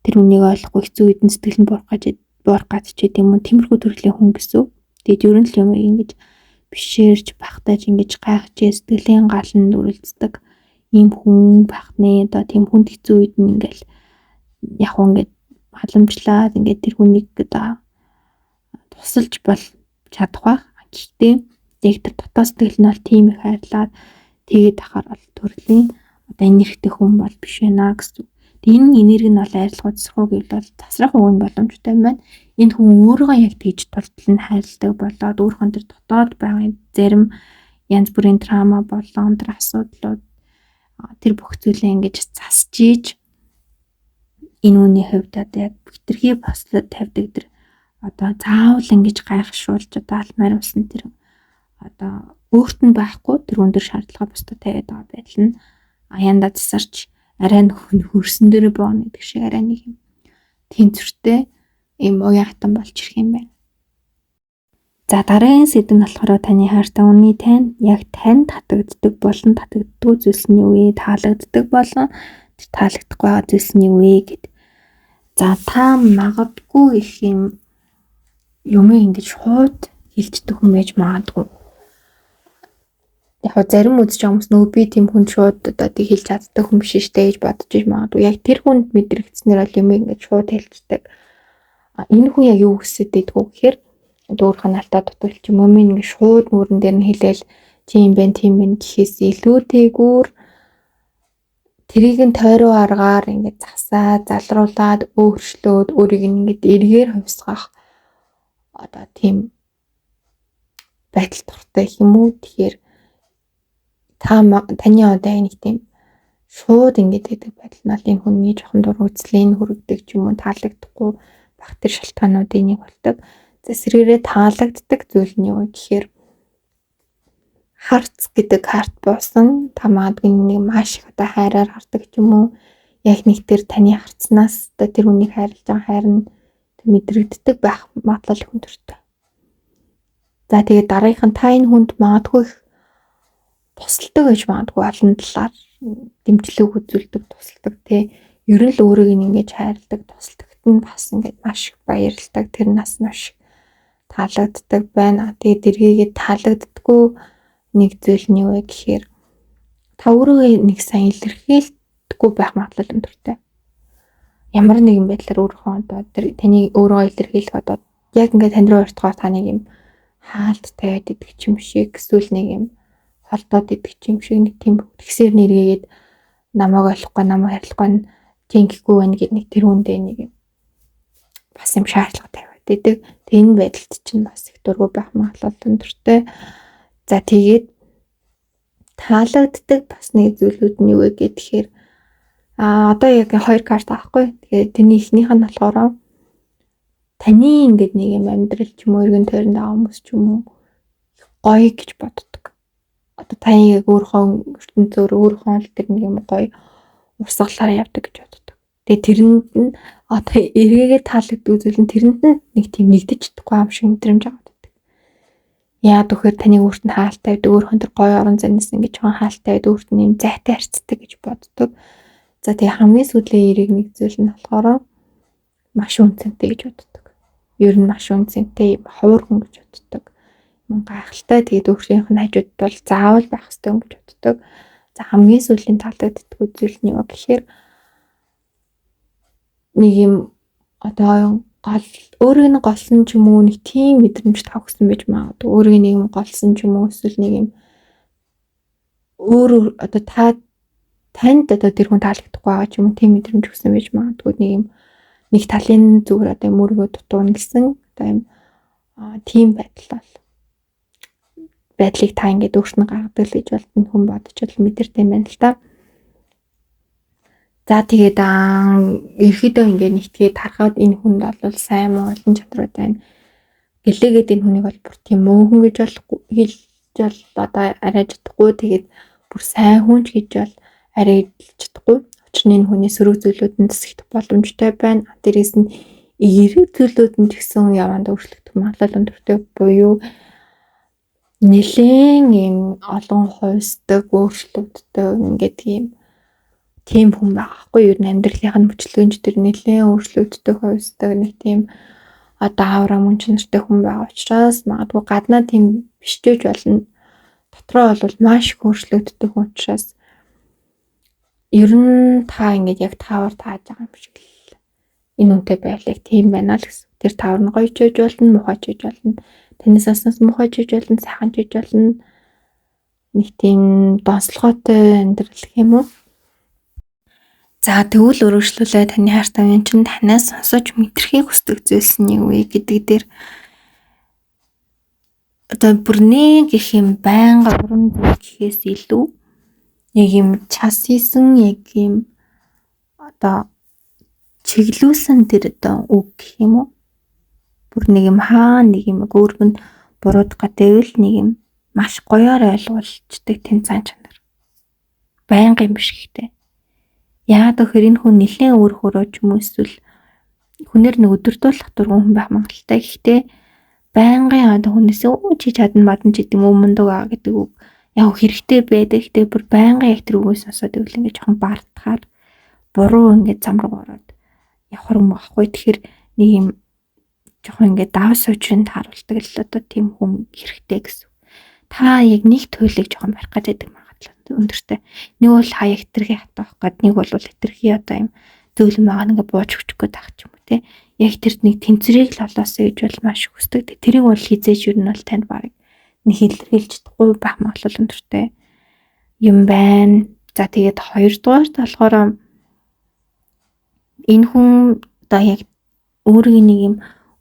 тэр хүнийг ойлгохгүй хэцүү үед нь сэтгэл нь буурах гад ч гэдэм юм тиймэрхүү төрлийн хүн гэсэн. Тэгээд ер нь л юм ингэж бишээрч багтааж ингэж гайхаж сэтгэлийн гал нь дүрэлцдэг ийм хүн байх нэ. Одоо тийм хүнд хэцүү үед нь ингээл яг ингээд халамжлаад ингээд тэр хүнийг одоо тусалж бол чадах байх. Гэхдээ яг тэр дотоод сэтгэл нь бол тийм их хайрлаад тэгээд ахаар бол төрлийн одоо энергитэй хүн бол биш байна гэсэн. Энэ энерги нь бол арилгау засах гэвэл бол тасрах үгэн боломжтой байна. Энэ хүн өөрийгөө яг тэгж тултал нь хайрладаг болоод өөрхөн тэр дотоод байгаа зарим янз бүрийн трама болон тэр асуудлууд тэр бүх зүйлээ ингэж засж ийж энэ үний хувьд одоо яг хитрхи бослоод тавьдаг тэр одоо заавал ингэж гайхшуулж одоо алмаар усан тэр одоо өөрт нь байхгүй тэр өндөр шаардлага бусдад тавиад байгаа байдал нь аяндаа засарч арай хөрсөн дээр боно гэдэг шиг арай нэг юм тэнцвэртэй юм уяатан болж ирэх юм байна. За дараагийн сэдв нь болохоор таны хайртай хүний тань яг танд татагддаг болон татагддгүй зүйлс нь юу вэ? Таалагддаг болон таалагдахгүй байгаа зүйлс нь юу вэ гэд. За та магадгүй их юм ингэж шууд хэлждэг хүн байж магадгүй. Яг зарим үзэж байгаа хүмүүс нөө би тийм хүн шууд одоо тийг хэлж чаддаг хүн биш штэ гэж бодож иж магадгүй. Яг тэр хүнд мэдрэгдснээр бол юм ингэж шууд хэлждэг. Энэ хүн яг юу хүсэж байдг вэ гэхээр өөрийнх нь алтаа дутагч юм уу ингэ шууд мөрөн дээр нь хэлээл тийм байна гэхээс илүүтэйгүүр тэрийг нь тойроо аргаар ингэ засаад залруулад өөрчлөөд өөрийг ингэ эргээр хувьсгах одоо тийм байдал дуртай юм уу. Тэгэхээр таны одоо нэг тийм шууд ингэж гэдэг байдал нь энэ хүний жоохон дургуцлын хүрэгдэг ч юм уу таалагдахгүй баг тэр шалтгаануудын нэг болдог. Эсрээрээ таалагддаг зүйл нь юу гэхээр харц гэдэг карт буусан. Та магадгүй нэг маш их одоо хайраар хардаг ч юм уу. Яг нэг тэр таны харцнаас одоо тэр хүнийг хайрлаж байгаа хайр нь мэдрэгддэг байх магадлал өндөртэй. За тэгээд дараагийнх нь та энэ хүнд магадгүй их тусалдаг гэж магадгүй олон талаар дэмжлэг үзүүлдэг тусалдаг тий. Ер нь л өөрийг ингэж хайрладаг, тусалдагт нь бас ингэж маш их баярлдаг. Тэр нас нь маш таалагддаг байна. Тэгээд эргээгээд таалагддаггүй нэг зүйл нь юу вэ гэхээр та өөрийгөө нэг сайн илэрхийлдэггүй байх магадлал өндөртэй. Ямар нэгэн байдлаар өөрийнхөө одоо таны өөрийгөө илэрхийлэх одоо яг ингээд тань руу уртгаар та нэг юм хаалт тавиад идэх юм шиг эсвэл нэг юм холдоод идэх юм шиг нэг тийм тэгсээр нэргээд намайг ойлгохгүй намайг харилцахгүй тэнхихгүй байна гэдэг нэг тэр үндэ нэг юм бас юм шаардлага тавиад идэг. Энэ байдалд чинь бас их дургүй байх магадлал өндөртэй. За тэгээд таалагддаг бас нэг зүйлүүд нь юу вэ гэхээр одоо яг хоёр карт авахгүй. Тэгээд тэрний эхнийх нь болохоор таны ингээд нэг юм амьдрал ч юм уу эргэн тойронд байгаа хүмүүс ч юм уу гоё гэж боддог. Одоо таны яг өөрийнхөө ертөнцөөр өөрийнхөө л тэр нэг юм гоё урсгалаар явдаг гэж боддог. Тэгээд тэрэнд нь одоо эргээгээ таалагддаг зүйл нь тэрэнд нь нэг тийм нэгдэж чадахгүй юм шиг мэдрэмж авдаг. Яагаад гэхээр таны өөрт нь хаалт тавьдаг, өөрхөн тэр гоё орон зайнаас ингэж жоохон хаалт тавьдаг, өөрт нь юм зайтай харьцдаг гэж боддог. За тэгээ хамгийн сүүлийн эрэг нэг зүйл нь болохоор маш үнцэнтэй гэж боддог. Ер нь маш үнцэнтэй ховор хүн гэж боддог. Гайхалтай тэгээд өөрийнх нь хажууд бол заавал байх хэрэгтэй хүн гэж боддог. За хамгийн сүүлийн таалагддаг зүйл нь юу гэхээр нэг юм одоо гол өөрийг нь голсон ч юм уу нэг тийм мэдрэмж тавгсан байж магадгүй. Өөрийг нэг юм голсон ч юм уу эсвэл нэг юм өөр одоо танд одоо тэр хүн таалагдахгүй байгаа ч юм уу тийм мэдрэмж өгсөн байж магадгүй. Нэг талын зүгээр одоо юм өөрийгөө дутуунилсан одоо юм тийм байдлыг та ингээд өөрснөө гаргадаг л гэж бол энэ хүн бодож бол мэдэртэй юм байна л та. За тэгээд ерөөдөө ингээд нэгтгээд харахад энэ хүнд бол сайн муу олон чадрууд байна. Гэлээгээд энэ хүнийг бол бүр тийм муу хүн гэж бол хэлж бол одоо арайж чадахгүй. Тэгээд бүр сайн хүн ч гэж бол арайж чадахгүй. Учир нь энэ хүний сөрөг зүйлүүд нь засагдах боломжтой байна. Дээрээс нь эерэг зүйлүүд нь гэсэн явандаа өөрчлөгдөх магадлал өндөртэй буюу нэлээд юм олон хувьсдаг өөрчлөгддөг ингээд тийм хүн байхгүй. Ер нь амьдралынх нь мөчлөгөнч төр нэлээд өөрчлөгддөг хувьсдаг нэг тийм одоо аврам мөнч нартай хүн байгаа учраас магадгүй гаднаа тийм биштэйж болно. Дотроо бол маш их өөрчлөгддөг учраас ер нь та ингээд яг таавар тааж байгаа юм шиг л энэ үнтэй байлыг тийм байна л гэсэн. Тэр таавар нь гоё ч гэж болно, муухай ч гэж болно. Таны санснаас муухай ч гэж болно, сайхан ч гэж болно. Нэг тийм донслогоотой амьдрал гэх юм уу? За тэгвэл өргөжлүүлээ таны хайртай чинь танаас сонсож мэдрэхийг хүсдэг зүйлс нь юу вэ гэдэг дээр одоо бүрнээ гэх юм байнга урам гэхээс илүү яг юм час хийсэн яг юм одоо чиглүүлсэн тэр одоо үг гэх юм уу? Бүр нэг юм нэг юм өөргөнд буруудах гэвэл нэг юм маш гоёор ойлгуулждаг тэм цаан чанар. Байнга юм биш гэхдээ. Яагаад гэхээр энэ хүн нэлээд өөрөөрөө ч юм уу эсвэл хүнээр нэг өдөртүүлэх дургуун хүн байх магадaltaй. Гэхдээ байнгын одоо хүнээсээ чи чадна бадан ч гэдэг юм мундаг аа гэдэг үг яг хэрэгтэй байдаг. Гэхдээ бүр байнгын яг тэр үгээс сонсоод ивэл ингээд жоохон бартахаар буруу ингээд замраг ороод явах юм баггүй. Тэгэхээр нэг юм жоохон ингээд давс суучрын тааруулдаг л одоо тийм хүн хэрэгтэй гэсэн. Та яг нэг туйлыг жоохон барих гэдэг өндөртэй. Нэг бол хаяг хитрхи хатах гээд нэг бол хитрхи одоо юм зөвлөм байгаа нэгэ бууж өгчих гээд тах ч юм уу те. Яг тэрд нэг тэнцвэрийг л олоосоо гэж бол маш хүсдэг. Тэрийг бол хизээж юу нь бол танд баг нэг илэрхийлж чадахгүй байх магадлал өндөртэй юм байна. За тэгээд хоёрдугаарт болохоор энэ хүн одоо яг өөрийн нэг юм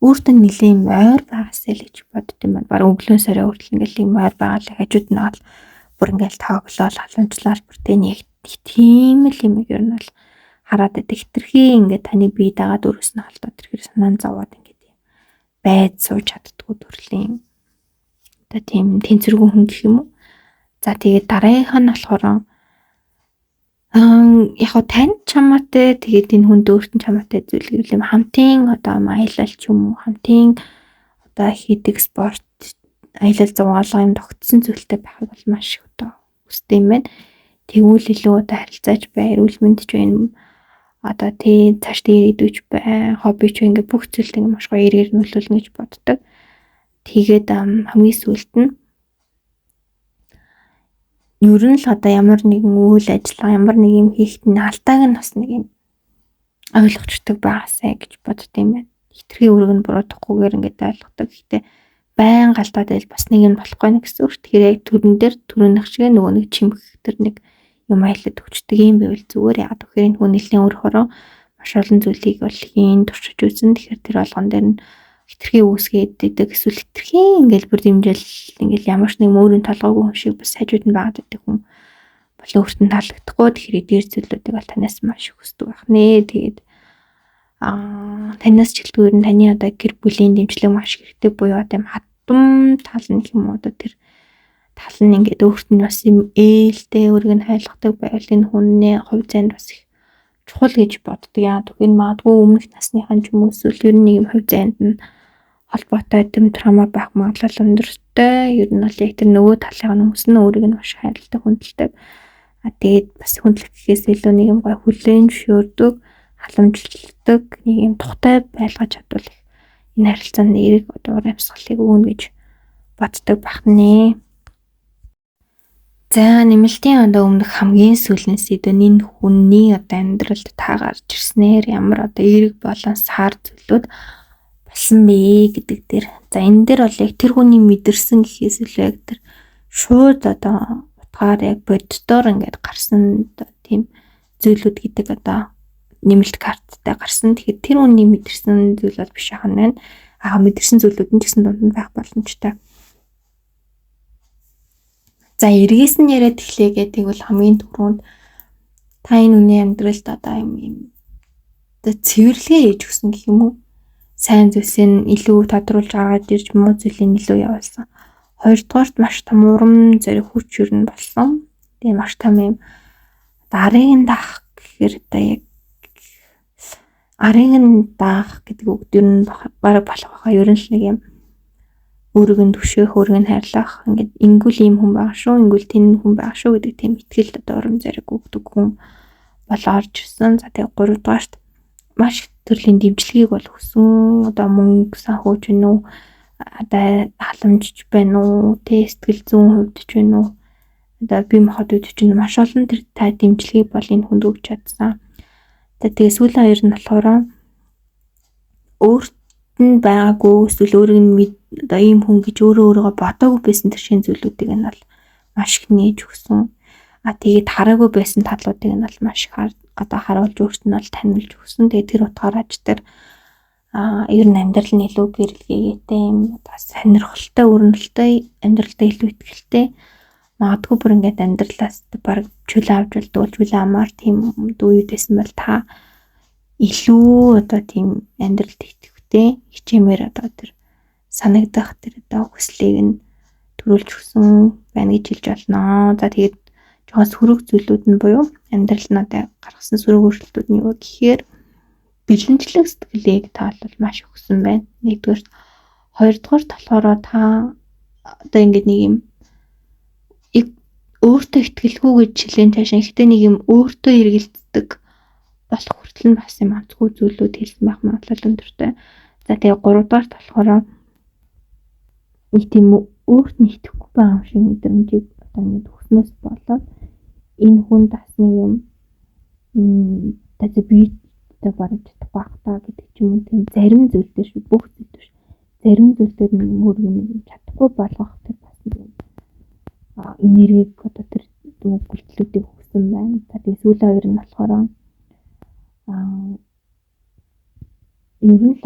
өөртөө нэлийн ойр байгаасаа л гэж бодд юм байна. Бараг өглөө сараа хүртэл ингээл юм ойр байгаа л хажууд нь бол бүр ингээл тоглоол халамжлал бүр тийм л юм ер нь бол хараад байдаг. Хитрхи ингээд таны бие дагаад өрөөс нь холдоод тэрхэр санаан зовоод ингээд юм байд сууж чаддгүй төрлийн одоо тийм тэнцвэргүй хүн гэх юм уу. За тэгээд дараагийнх нь болохоор яг хоо тань чамаатай тэгээд энэ хүнд өөртөө чамаатай зүйл гэвэл юм хамтын одоо аялал ч юм уу хамтын одоо хийдэг спорт аялал зугаалга юм тогтсон зүйлтэй байхыг бол маш их одоо хүсдэг юм байна. Тэгвэл илүү одоо харилцааж бай, эрүүл мэнд ч байна. одоо тий цааш ирээдүйч бай, хобби ч ингээд бүх зүйлд ингээд маш гоё эргээр нөлөөлнө гэж боддог. Тэгээд хамгийн сүүлд нь ер нь л одоо ямар нэгэн үйл ажиллагаа, ямар нэг юм хийхэд нь алдааг нь бас нэг юм ойлгочтой байгаасай гэж боддtiin байна. Хитрхи өрөг нь буруудахгүйгээр ингээд ойлгодог. Гэхдээ байн галдаад байл бас нэг юм болохгүй нэ гэсэн үг. Тэгэхээр яг төрөн дээр төрөнөх шиг нөгөө нэг чимх тэр нэг юм аялаад өгчдөг юм байвал зүгээр яагаад гэхээр энэ хүн нэлийн өөрөөрөө маш олон зүйлийг бол хийн туршиж үзэн. Тэгэхээр тэр болгон дээр нь хитрхи үүсгээд идэг эсвэл хитрхи ингээл бүр дэмжэл ингээл ямар ч нэг өөрийн толгойг хүн шиг бас хажууд нь байгаад байдаг хүн бол өөртөө таалагдахгүй. Тэгэхээр эдгээр зүйлүүдийг бол танаас маш их хүсдэг байх нэ. Тэгээд танаас ч хэлдгүүр нь таны одоо гэр бүлийн дэмжлэг маш хэрэгтэй буюу одоо юм хатам тал нь юм уу одоо тэр тал нь ингээд өөрт нь бас юм ээлтэй өргөг нь хайлгадаг байвал энэ хүнний хувь зайд бас их чухал гэж боддог. Яа тэгэхээр магадгүй өмнөх насныхан ч юм уу эсвэл ер нь нэг юм хувь зайд нь холбоотой тэм трама байх магадлал өндөртэй. Ер нь бол яг тэр нөгөө талын хүмүүс нь өөрийг нь маш хайрладаг, хүндэлдэг. Тэгээд бас хүндлэх гэхээс илүү нэг юм гой хүлээн зөвшөөрдөг, халамжилдаг, нэг юм тухтай байлгаж чадвал энэ харилцаанд эерэг одоо амьсгалыг өгнө гэж боддог бахнэ. За нэмэлтийн одоо өмнөх хамгийн сүүлийн сэдв нь энэ хүний одоо амьдралд та гарч ирснээр ямар одоо эерэг болон сар зүйлүүд болсон бэ гэдэг дээр. За энэ дээр бол яг тэр хүний мэдэрсэн гэхээс илүү яг тэр шууд одоо утгаар яг боддоор ингээд гарсан тийм зүйлүүд гэдэг одоо нэмэлт карттай гарсан. Тэгэхээр тэр хүний мэдэрсэн зүйл бол биш ахна байна. Мэдэрсэн зүйлүүд нь ч гэсэн дунд нь байх боломжтой. За эргээс нь яриад эхлэе гэдэг бол хамгийн түрүүнд та энэ хүний амьдралд одоо юм цэвэрлэгээ хийж өгсөн гэх юм уу? Сайн зүйлсийг илүү тодруулж гаргаж ирж муу зүйлийг илүү явуулсан. Хоёрдугаарт маш том урам зориг хүч өрн болсон. Тэгээ маш том юм арыг нь даах гэхээр одоо яг арыг нь даах гэдэг үг ер нь бараг болох байхаа ер нь л нэг юм өөрийг нь түшээх, өөрийг нь хайрлах ингээд ингүүл ийм хүн байгаа шүү, ингүүл тэн хүн байгаа шүү гэдэг тийм итгэл одоо урам зориг өгдөг хүн бол орж ирсэн. За тэгээ гуравдугаарт маш төрлийн дэмжлэгийг бол хүсэн. Одоо мөнгө санхүүж байна уу? Одоо халамжж байна уу? Сэтгэл зүйн хувьд ч байна уу? Одоо бие махбод үед ч байна. Маш олон тэр та дэмжлэгийг бол энэ хүнд өгч чадсан. За тэгээ сүүлийн хоёр нь болохоор өөрт нь байгаагүй эсвэл өөрийг нь одоо ийм хүн гэж өөрийгөө бодоогүй байсан тэр шин зүйлүүдийг нь бол маш их нээж өгсөн. Тэгээд хараагүй байсан талуудыг нь бол маш их одоо харуулж өөрт нь бол танилж өгсөн. Тэгээд тэр утгаараач тэр ер нь амьдрал нь илүү гэрэлгээтэй юм одоо сонирхолтой, өрнөлттэй, амьдралдаа илүү ихтэй. Магадгүй бүр ингээд амьдралаас баг чөл авч болдгоо чөл амаар тийм үеуд байсан бол та илүү одоо тийм амьдралд итгэвтэй хичээмээр одоо тэр санагдах тэр одоо хүслийг нь төрүүлж өгсөн байна гэж хэлж болно. За тэгээд жоохон сөрөг зүйлүүд нь буюу амьдрал нь одоо гаргасан сөрөг өөрчлөлтүүд нь юу гэхээр бэлэнчлэг сэтгэлийг та бол маш өгсөн байна. Нэгдүгээр, хоёрдугаар болохоор та одоо ингээд нэг юм өөртөө итгэлгүй гэж хэлэн таашаа ихтэй нэг юм өөртөө эргэлддэг болох хүртэл нь бас юм онцгүй зүйлүүд хэлсэн байх магадлал өндөртэй. За тэгээ гуравдугаарт болохоор нэг тийм өөрт нь итгэхгүй байгаа юм шиг мэдрэмжийг одоо ингээд өгснөөс болоод энэ хүн бас нэг юм одоо биетэй барж чадахгүй байх та гэдэг ч юм уу тийм зарим зүйлдер шүү бүх зүйлдер зарим зүйлдер нэг өөрийг нь чадахгүй болгох тэр бас нэг юм энергийг одоо тэр гүйлтлүүдийг өгсөн байна. Тэгээд сүүлийн хоёр нь болохоор ер нь л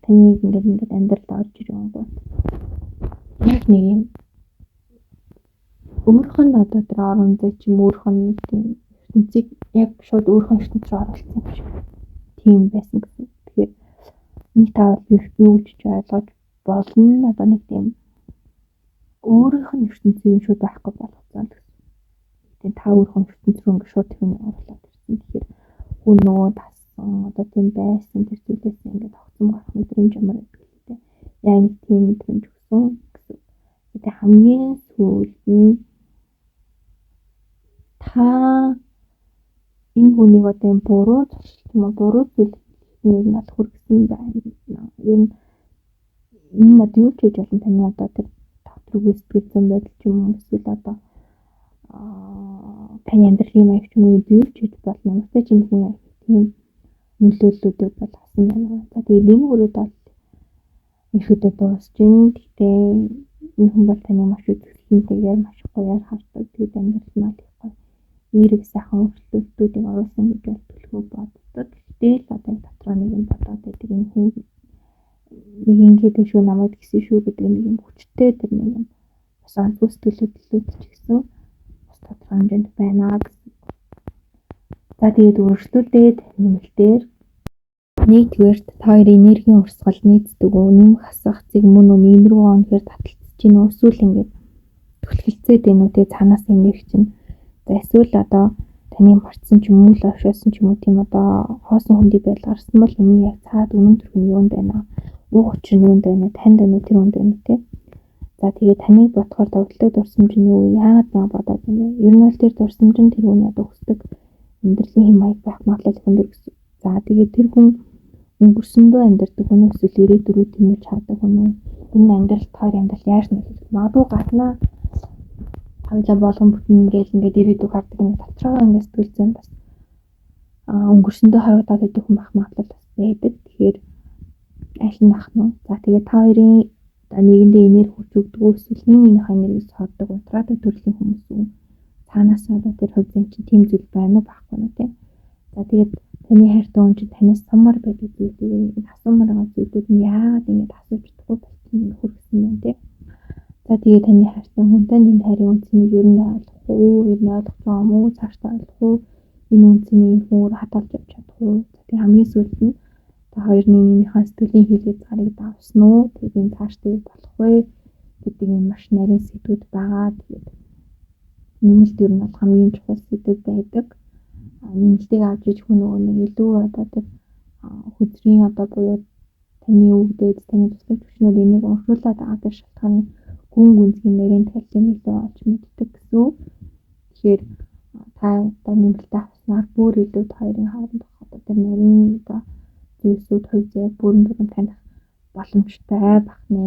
таныг ингээд амьдралд орж ирэн гоо яг нэг юм өөрөх нь одоо тэр орон зай ч юм өөрөх нь тийм ертөнцийг яг шууд өөрөх нь ертөнцөөр оруулсан юм шиг тийм байсан гэсэн. Тэгэхээр нэг таавал юу гэж ойлгож болно одоо нэг тийм өөрөх нь ертөнцийг шууд байхгүй болгоцсон гэсэн. Тэгээд та өөрөх нь ертөнцийн ингээ шууд тийм оруулаад ирсэн. Тэгэхээр хүн нөгөө тассан одоо тийм байсан тэр зүйлээс ингээ тогтсон байх мэдрэмж ямар гэдэг лээ. Яг тийм мэдрэмж өгсөн гэсэн. Тэгээд хамгийн сүүлд нь та энэ хүнийг одоо юм буруу буруу зүйл нэг нь хүргэсэн байна. Ер нь энэ надад юу ч хийж болно таны одоо тэр дотроо сэтгэл зүйн байдал ч юм уу эсвэл одоо таны амьдралын маяг ч юм уу юу ч хийж болно. Настай чинь хүн тийм нөлөөллүүдийг бол авсан байна. За тэгээд энэ хүрээд бол ихэдээ дуусч ин гэхдээ энэ хүн бол таны маш үзэсгэлэнтэйгээр маш гоёар хардаг. Тэгээд амьдрал нь их гоё эерэг сайхан өөрчлөлтүүдийг оруулсан гэж бол төлхөө боддог. Гэхдээ л одоо дотроо нэг юм бодоод байдаг энэ хүн нэг ингэж шүү намайг гэсэн шүү гэдэг нэг юм хүчтэй тэр нэг юм бас сэтгэлөдлүүд ч гэсэн бас дотроо хэмжээнд байна гэсэн. За тэгээд өөрчлөлтүүд нэмэлтээр нэгдүгээрт та хоёрын энергийн урсгал нийцдэг үү, нэмэх асах зэг мөн үү, энэ рүү онохоор таталцж гин үү, эсвэл ингээд түлхэлцээд байна үү, тэгээ цаанаас энерги чинь. За эсвэл одоо таны марцсан ч юм уу л ошоосон ч юм уу тийм одоо хоосон хүндийг байлгарсан бол энэ яг цаад үнэн төрх нь юунд байна? Уг учир нь юунд байна? Танд байна уу, тэр хүнд байна уу те? За тэгээд таныг бодохоор товдлог дурсамж нь юу? Яагаад маа бодоод байна вэ? Ер нь бол тэр дурсамж нь тэр хүний одоо хүсдэг амьдралын хэм маяг байх магадлал өндөр гэсэн. За тэгээд тэр хүн өнгөрсөндөө амьдардаг хүн эсвэл ирээдүрөө тэмүүлж чаддаг хүн үү? Энэ амьдралд хоёр амьдрал яаж нөлөөлөх? Магадгүй гаднаа хоёулаа болгон бүтэн ингээл ингээд ирээдүг хардаг нэг дотроо ингээд сэтгэл зүйн бас өнгөрсөндөө харагдаад байдаг хүн байх магадлал бас байдаг. Тэгэхээр аль нь ах нь? За тэгээд та хоёрын нэгэндээ энерги хүч өгдөг үү эсвэл нэг энергис хооддог унтраадаг төрлийн хүмүүс үү? Цаанаас одоо тэр хувь зэн чинь тийм зүйл байна уу байхгүй юу те? За тэгээд таны хайртай хүн чинь танаас сумар байдаг зүйлүүд энэ асуумар байгаа зүйлүүд нь яагаад ингэж асууж чадахгүй болчихно хүргэсэн байна те? За тэгээд таны хайртай хүнтэй энэ хайрын үнцнийг ер нь ойлгох уу? Ер нь ойлгох юм уу? Цаашдаа ойлгох уу? Энэ үнцнийг өөр хадгалж авч чадах уу? За тэгээд хамгийн сүүлд нь та хоёрын нэгнийхээ сэтгэлийн хилээд гарыг давсан уу? Тэгээд энэ цаашдаа болох вэ гэдэг юм маш нарийн сэдвүүд байгаа. Тэгээд нэмэлт ер нь бол хамгийн чухал сэдв байдаг. Нэмэлтийг авч иж хүн нөгөө нэг илүү одоо тэр хүзрийн одоо буюу таны өвдөд таны тусгай төвчнүүд энийг уншуулад байгаа тэр шалтгааны гүн гүнзгий нарийн талын илүү олж мэддэг гэсэн. Тэгэхээр та одоо нэмэлт авснаар бүр илүү хоёрын хооронд одоо тэр нарийн одоо зүйлсүүд хувь зай бүрэн бүрэн таних боломжтой байх нэ.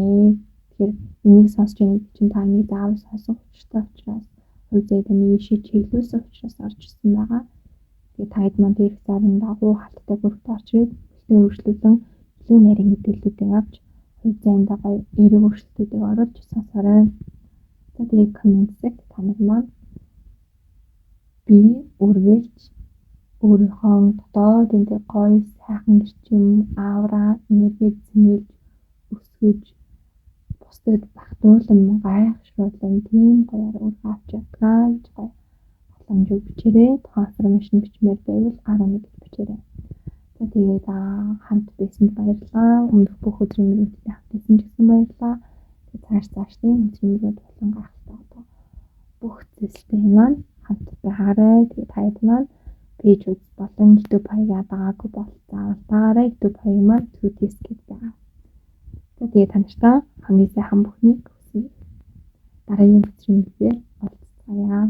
Тэгэхээр энийг сонсч байгаа чинь та нэг заавал сонсон хүчтэй учраас хувь зай таны шийд чиглүүлсэн учраас орж ирсэн байгаа. Тэгээд та хэд маань дээрх зарын дагуу халттай бүрт орж ирээд бэлтэн өөрчлөлтөн илүү нарийн мэдээллүүдийг авч хувь зайндаа гоё эерэг өөрчлөлтүүдийг оруулж сонсорой. За тэгээд комментсэг та нар маань би үргэлж өөрийнхөө дотоодын тэр гоё сайхан эрчим аура энерги зэмэлж өсгөж бусдад багтуулан гайхшруулан тийм гоёар өөрийгөө авч ядгаа гэж гоё боломж өгчээрэй. Трансформашн бичмээр байвал 11 бичээрэй. За тэгээд хамт байсанд баярлалаа. Өмнөх бүх өдрийн мөрөдтэй хамт байсан ч гэсэн баярлалаа. Тэгээд цаашдын өдрийн мөрөд болон гайхалтай одоо бүх зүйлстэй маань хамт байгаарай. Тэгээд таад маань пэйж үз болон YouTube хаягаа дагаагүй бол заавал дагаарай. YouTube хаяг маань Truth гэж байгаа. За тэгээд та нартай хамгийн сайхан бүхнийг хүсье. Дараагийн өдрийн мөрөдөө уулзцаая.